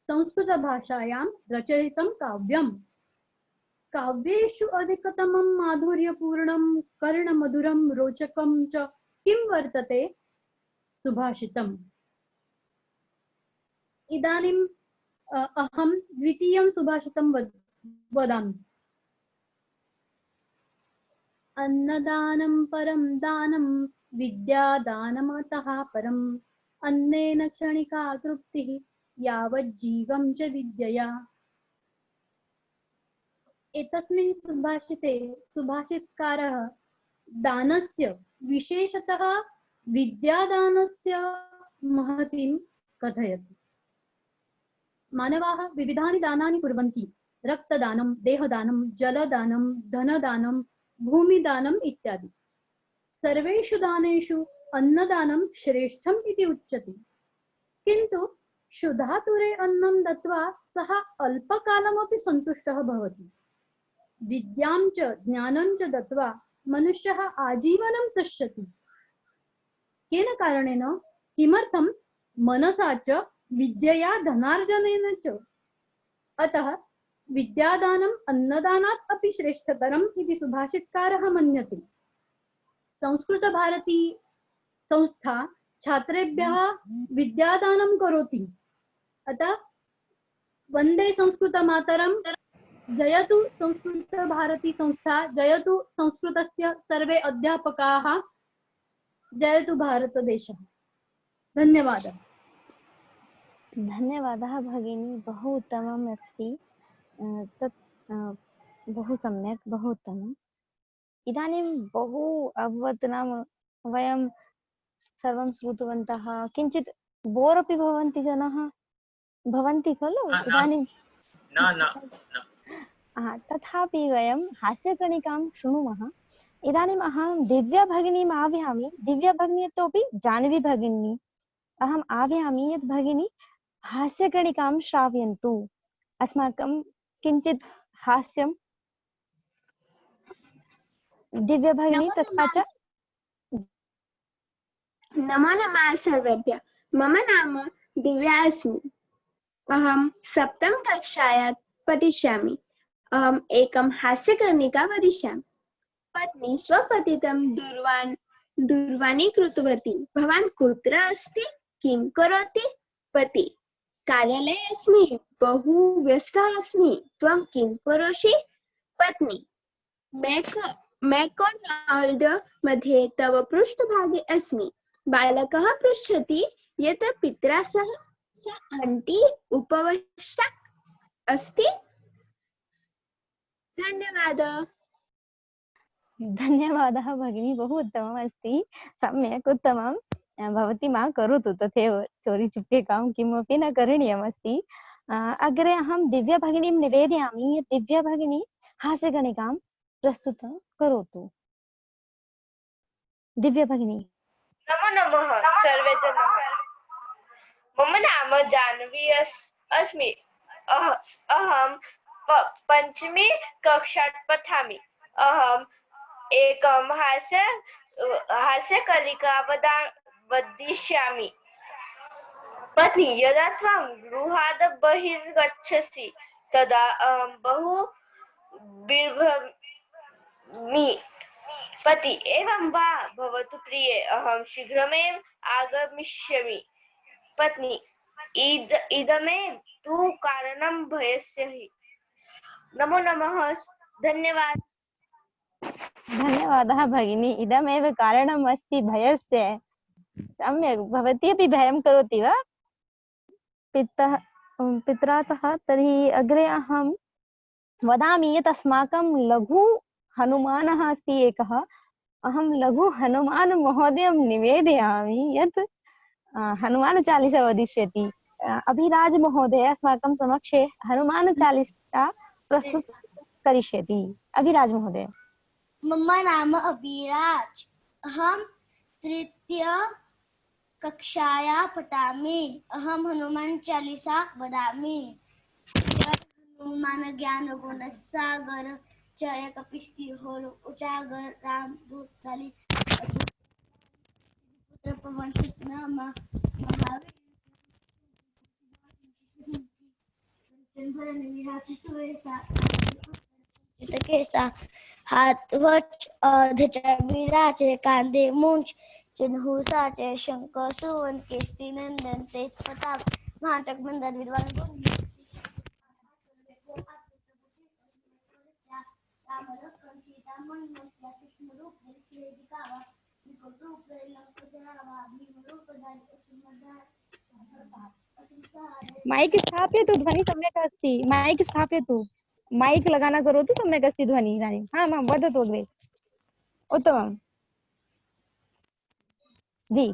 संस्कृतभाषायां रचयितं काव्यम्। काव्येषु अधिकतमं माधुर्यपूर्णं कर्णमधुरं रोचकं च किं वर्तते? सुभाषितम्। इदानीं अहं द्वितीयं सुभाषितं वदामि। अन्नदानं परं दानं विद्यादानमतः परम्, अन्नेन क्षणिका तृप्तिः यावज्जीवं च विद्यया। एतस्मिन् सुभाषिते सुभाषितकारः दानस्य, विशेषतः विद्यादानस्य महतीं कथयति। मानवाः विविधानि दानानि कुर्वन्ति। रक्तदानं, देहदानं, जलदानं, धनदानं, भूमिदानम् इत्यादि। सर्वेषु दानेषु अन्नदानं श्रेष्ठम् इति उच्यते। किन्तु क्षुधातुरे अन्नं दत्वा सः अल्पकालमपि सन्तुष्टः भवति। विद्यां च ज्ञानं च दत्वा मनुष्यः आजीवनं तुष्यति। केन कारणेन? किमर्थं? मनसा च विद्यया धनार्जनेन च। अतः विद्यादानम् अन्नदानात् अपि श्रेष्ठतरम् इति सुभाषितकारः मन्यते। संस्कृतभारती संस्था छात्रेभ्यः विद्यादानं करोति। अतः वन्दे संस्कृतमातरम्, जयतु संस्कृतभारती संस्था, जयतु संस्कृतस्य सर्वे अध्यापकाः, जयतु भारतदेशः। धन्यवादः। धन्यवादः भगिनी, बहु उत्तमम् अस्ति। तत् बहु सम्यक्, बहु उत्तमम्। इदानीं बहु अभवत्, नाम वयं सर्वं श्रुतवन्तः, किञ्चित् बोर् अपि भवन्ति जनाः, भवन्ति खलु इदानीं? तथापि वयं हास्यकणिकां शृणुमः। इदानीम् अहं दिव्या भगिनीम् आह्वयामि। दिव्या भगिनी इतोपि जाह्नवी भगिनी, अहम् आह्वयामि यत् भगिनी हास्यकणिकां श्रावयन्तु। अस्माकं किञ्चित् हास्यं दिव्या भगिनी तथा च नमो नमः सर्वेभ्यः। मम नाम दिव्या अस्मि। अहं सप्तमकक्षायां पठिष्यामि। अहम् एकं हास्यकर्णिका वदिष्यामि। पत्नी स्वपतितं दूरवाणी कृतवती। भवान् कुत्र अस्ति? किं करोति? पति: कार्यालये अस्मि, बहु व्यस्तः अस्मि। त्वं किं करोषि? पत्नी: मैकडॉनल्ड मध्ये तव पृष्ठभागे अस्मि। बालकः पृच्छति यत् पित्रा सह आंटी उपविष्टा अस्ति। धन्यवादः। धन्यवादः भगिनी, बहु उत्तमम् अस्ति, सम्यक् उत्तमं। भवती मा करोतु तथैव चोरीचुप्यकां किमपि न करणीयमस्ति। अग्रे अहं दिव्या भगिनीं निवेदयामि यत् दिव्या भगिनी हास्यगणिकां प्रस्तुतं करोतु। दिव्या भगिनी। नमो नमः सर्वे जनाः। मम नाम जानवी अस्मि। अहं पंचमी कक्षां पठामि। अहम् एकं हास्यकलिका वदिष्यामि। पत्नी: यदा त्वं गृहात् बहिर्गच्छसि तदा अहं बहु बिभ्रमि। पति: एवं वा, भवतु प्रिये, अहं शीघ्रमेव आगमिष्यामि। पत्नी: इदमेव तु कारणं भयस्य हि। नमो नमः, धन्यवाद। धन्यवादः भगिनी, इदमेव कारणम् अस्ति भयस्य। सम्यक्, भवती अपि भयं करोति वा पित्रातः? तर्हि अग्रे अहं वदामि यत् अस्माकं लघु हनुमानः अस्ति एकः। अहं लघु हनुमान महोदयं निवेदयामि यत् हनुमान चालीसा वदिष्यति। अभिराज महोदय अस्माकं समक्षे हनुमान चालीसा प्रस्तुत करिष्यति। अभिराज महोदय। मम नाम अभिराज। अहं तृतीय कक्षायां पठामि। अहं हनुमान चालीसा वदामि। हनुमान ज्ञान गुण सागर जय कपिस्तिहो उजागर राम दूताली पुत्र पवन नाम महावीर केसा हाथ वच ध्वजा विराजे कांधे मूंछ चिन्हु साचे शंख सुवन केसरी नंदन तेज प्रताप महाटक बंदर विद्वान माइक स्थापयतु, ध्वनि सम्यक् अस्ति। माइक स्थापयतु, माइक लगाना करोतु, सम्यक् अस्ति ध्वनि इदानीं। आम् वदतु अग्रे। उत्तमं जी।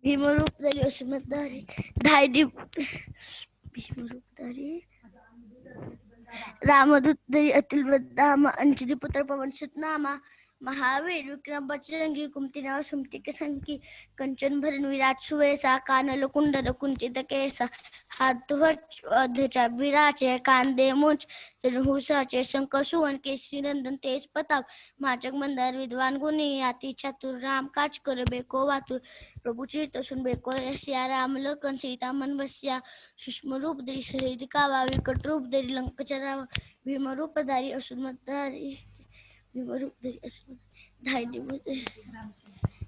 भीमरूपधारी असुमतधारी धारी भीमरूपधारी रामदूतधारी अतुलबलधामा अंजनी पुत्र पवन सुत नामा महावीर विक्रम बजरंगी कुमति नाम सुमति के संगी कंचन भरण विराट सुवेसा कानन कुंडल कुंचित केसा हाथ ध्वजा विराजे कांधे मूंछ चिन्हु साचे शंख सुवन केसरी नंदन तेज प्रताप महाजग मंदार विद्वान गुणी अति चतुर राम काज कर बेको वातुर प्रभु चित सुन बेको सिया राम लखन सीता मन बसिया सूक्ष्म रूप धरि सहित कावा विकट रूप धरि लंक चरावा भीम रूप धारी असुरमतधारी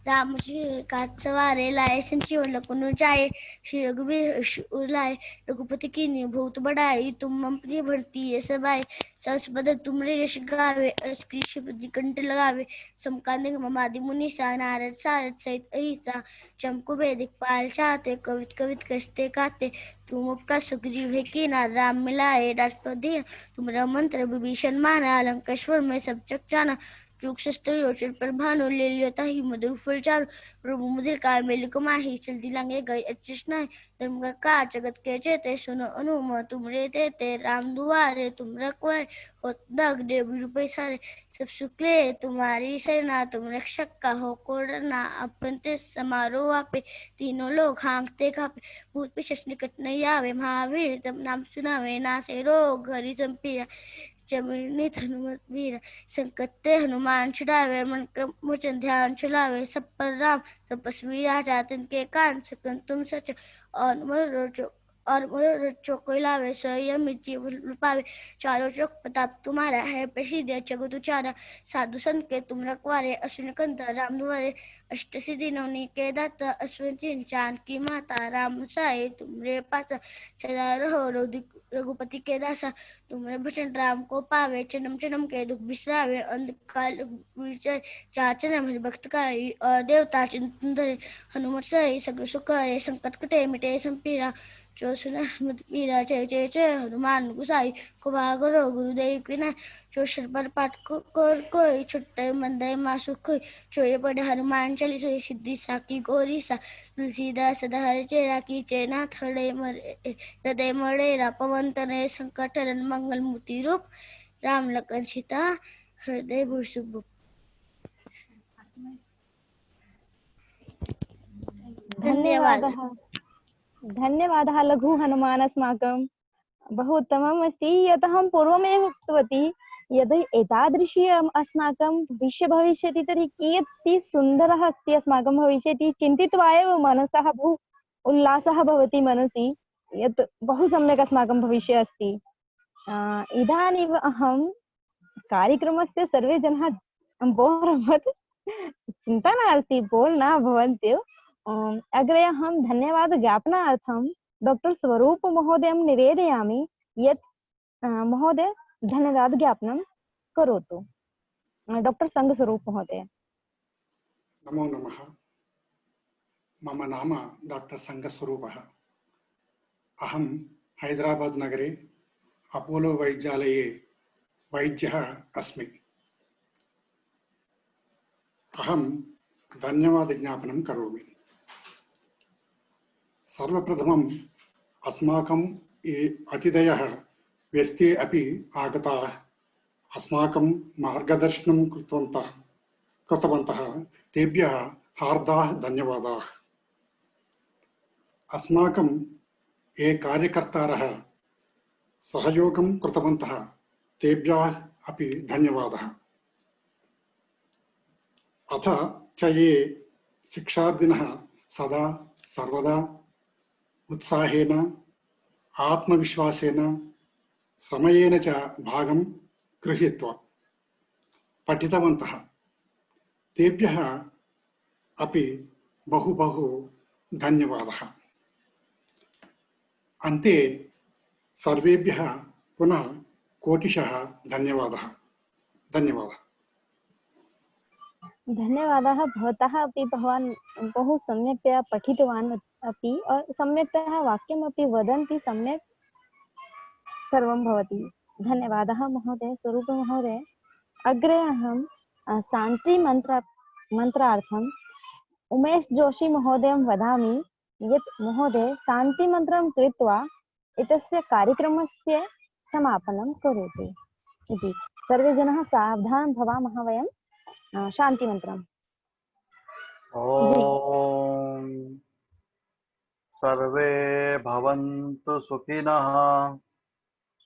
राम जी काज सवारे लाए संजीवन लखन जाए श्री रघुवीर लाए रघुपति की बहुत बढ़ाई तुम मम प्रिय भरती है सबाई सस बदल तुमरे यश गावे अस्कृष्य कंठ लगावे समकांदिक ममादि मुनि सा नारद सारद सहित अहिसा चमको वैदिक पाल चाहते कवित कवित कसते गाते तुम उपका सुग्रीव है की ना राम मिलाए राजपदी तुम्हारा मंत्र विभीषण माना लंकेश्वर में सब चक जाना चूक शस्त्र पर भानु ले लियो ताही मधुर फल चारु प्रभु मुदिर काय मेली कुमाही चलती लांगे गई अच्छिश नहीं धर्म का जगत के जेते सुनो अनुम तुमरे देते राम दुआरे तुम रखवारे हो दग देव रूपे सारे सब शुक्ले तुम्हारी सेना तुम रक्षक का हो कोडरना अपन ते समारोह आपे तीनों लोग हाँकते कापे भूत पिशाच निकट नहीं आवे महावीर तब नाम सुनावे ना से रोग हरि संपीरा जमिनीत हनुमत वीर संकटे हनुमान छुड़ावे मन क्रम मोचन ध्यान चलावे सब पर राम तपस्वी राजा तिनके कान सकन तुम सच और मनोरचो कोई लावे संयम जीवन पावे चारों चौक प्रताप तुम्हारा है प्रसिद्ध जगत उचारा साधु संत के तुम रखवारे अश्विन कंत राम दुआरे अष्ट सिद्धि नवनी के दाता अश्विन चिन्ह चांद की माता राम साए तुमरे पासा सदा रहो रघुपति के दासा तुमरे भजन राम को पावे जन्म जन्म के दुख बिसरावे अंधकाल विजय चाचन हरि भक्त कारी और देवता चिंतन धरे हनुमत सही सगल सुख हरे संकट कटे मिटे संपीरा जो सुना मीरा जय जय जय हनुमान गुसाई को भागरो गुरुदेव की ना जो शरबर पाठ कोई छुट्टे मंदे मासु कोई जो ये पढ़े हनुमान चालीसा सिद्धि साकी गौरी सा तुलसीदास सदा हर चेरा की चेना थड़े मरे हृदय मरे पवन तनय संकट हरण मंगल मूर्ति रूप राम लखन सीता हृदय बुसुब धन्यवादः धन्यवादः लघु हनुमान अस्माकं बहु उत्तमम् अस्ति यतः अहं पूर्वमेव उक्तवती यदि एतादृशी अस्माकं भविष्य भविष्यति तर्हि कियती सुन्दरः अस्ति अस्माकं भविष्यति चिन्तित्वा एव मनसः बहु उल्लासः भवति मनसि यत् बहु सम्यक् अस्माकं भविष्ये अस्ति इदानीम् अहं कार्यक्रमस्य सर्वे जनाः बोर् अभवत् चिन्ता नास्ति बोर् न भवन्ति अग्रे अहं धन्यवाद ज्ञापनार्थं डॉक्टर स्वरूप महोदयं निवेदयामि यत् महोदय धन्यवाद ज्ञापनं करोतु डॉक्टर संघस्वरूप महोदय नमो नमः मम नाम डॉक्टर संघस्वरूपः अहं हैदराबाद नगरे अपोलो वैद्यालये वैद्यः अस्मि अहं धन्यवाद ज्ञापनं करोमि सर्वप्रथमम् अस्माकं ये अतिथयः व्यस्ते अपि आगताः अस्माकं मार्गदर्शनं कृतवन्तः तेभ्यः हार्दाः धन्यवादाः अस्माकं ये कार्यकर्तारः सहयोगं कृतवन्तः तेभ्यः अपि धन्यवादः अथ च ये शिक्षार्थिनः सदा सर्वदा उत्साहेन आत्मविश्वासेन समयेन च भागं गृहीत्वा पठितवन्तः तेभ्यः अपि बहु बहु धन्यवादः अन्ते सर्वेभ्यः पुनः कोटिशः धन्यवादः धन्यवादः धन्यवादः भवतः अपि भवान् बहु सम्यक्तया पठितवान् अपि और सम्यक्तया वाक्यमपि वदन्ति सम्यक् सर्वं भवति धन्यवादः महोदय स्वरूप महोदय अग्रे अहं शान्ति मन्त्रार्थम् उमेश जोशी महोदयं वदामि यत् महोदय शान्ति मन्त्रं कृत्वा एतस्य कार्यक्रमस्य समापनं करोतु इति सर्वे जनाः सावधानं भवामः वयं शान्ति मन्त्रम् ॐ सर्वे भवन्तु सुखिनः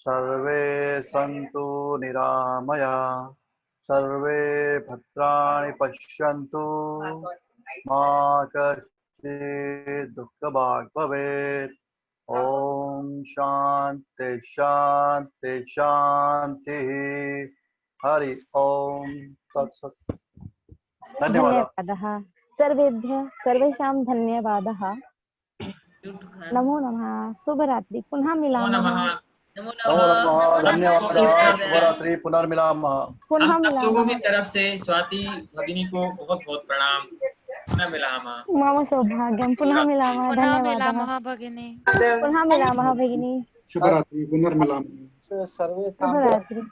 सर्वे सन्तु निरामयाः सर्वे भद्राणि पश्यन्तु मा कश्चित् दुःखभाग् भवेत् ॐ शान्ति शान्ति शान्तिः हरि ओम तत्सत् धन्यवादः सर्वेभ्यः सर्वेषां धन्यवादः नमो नमः शुभरात्रि पुनः मिलामः नमो नमः धन्यवादः शुभरात्रि पुनर्मिलामः पुनः आप लोगों की तरफ से स्वाति भगिनी को बहुत बहुत प्रणाम पुनः मिलामः मम सौभाग्यं पुनः मिलामः धन्यवादः भगिनी पुनः मिलामः भगिनी शुभरात्रि पुनर्मिलामः सर्वे शुभरात्रि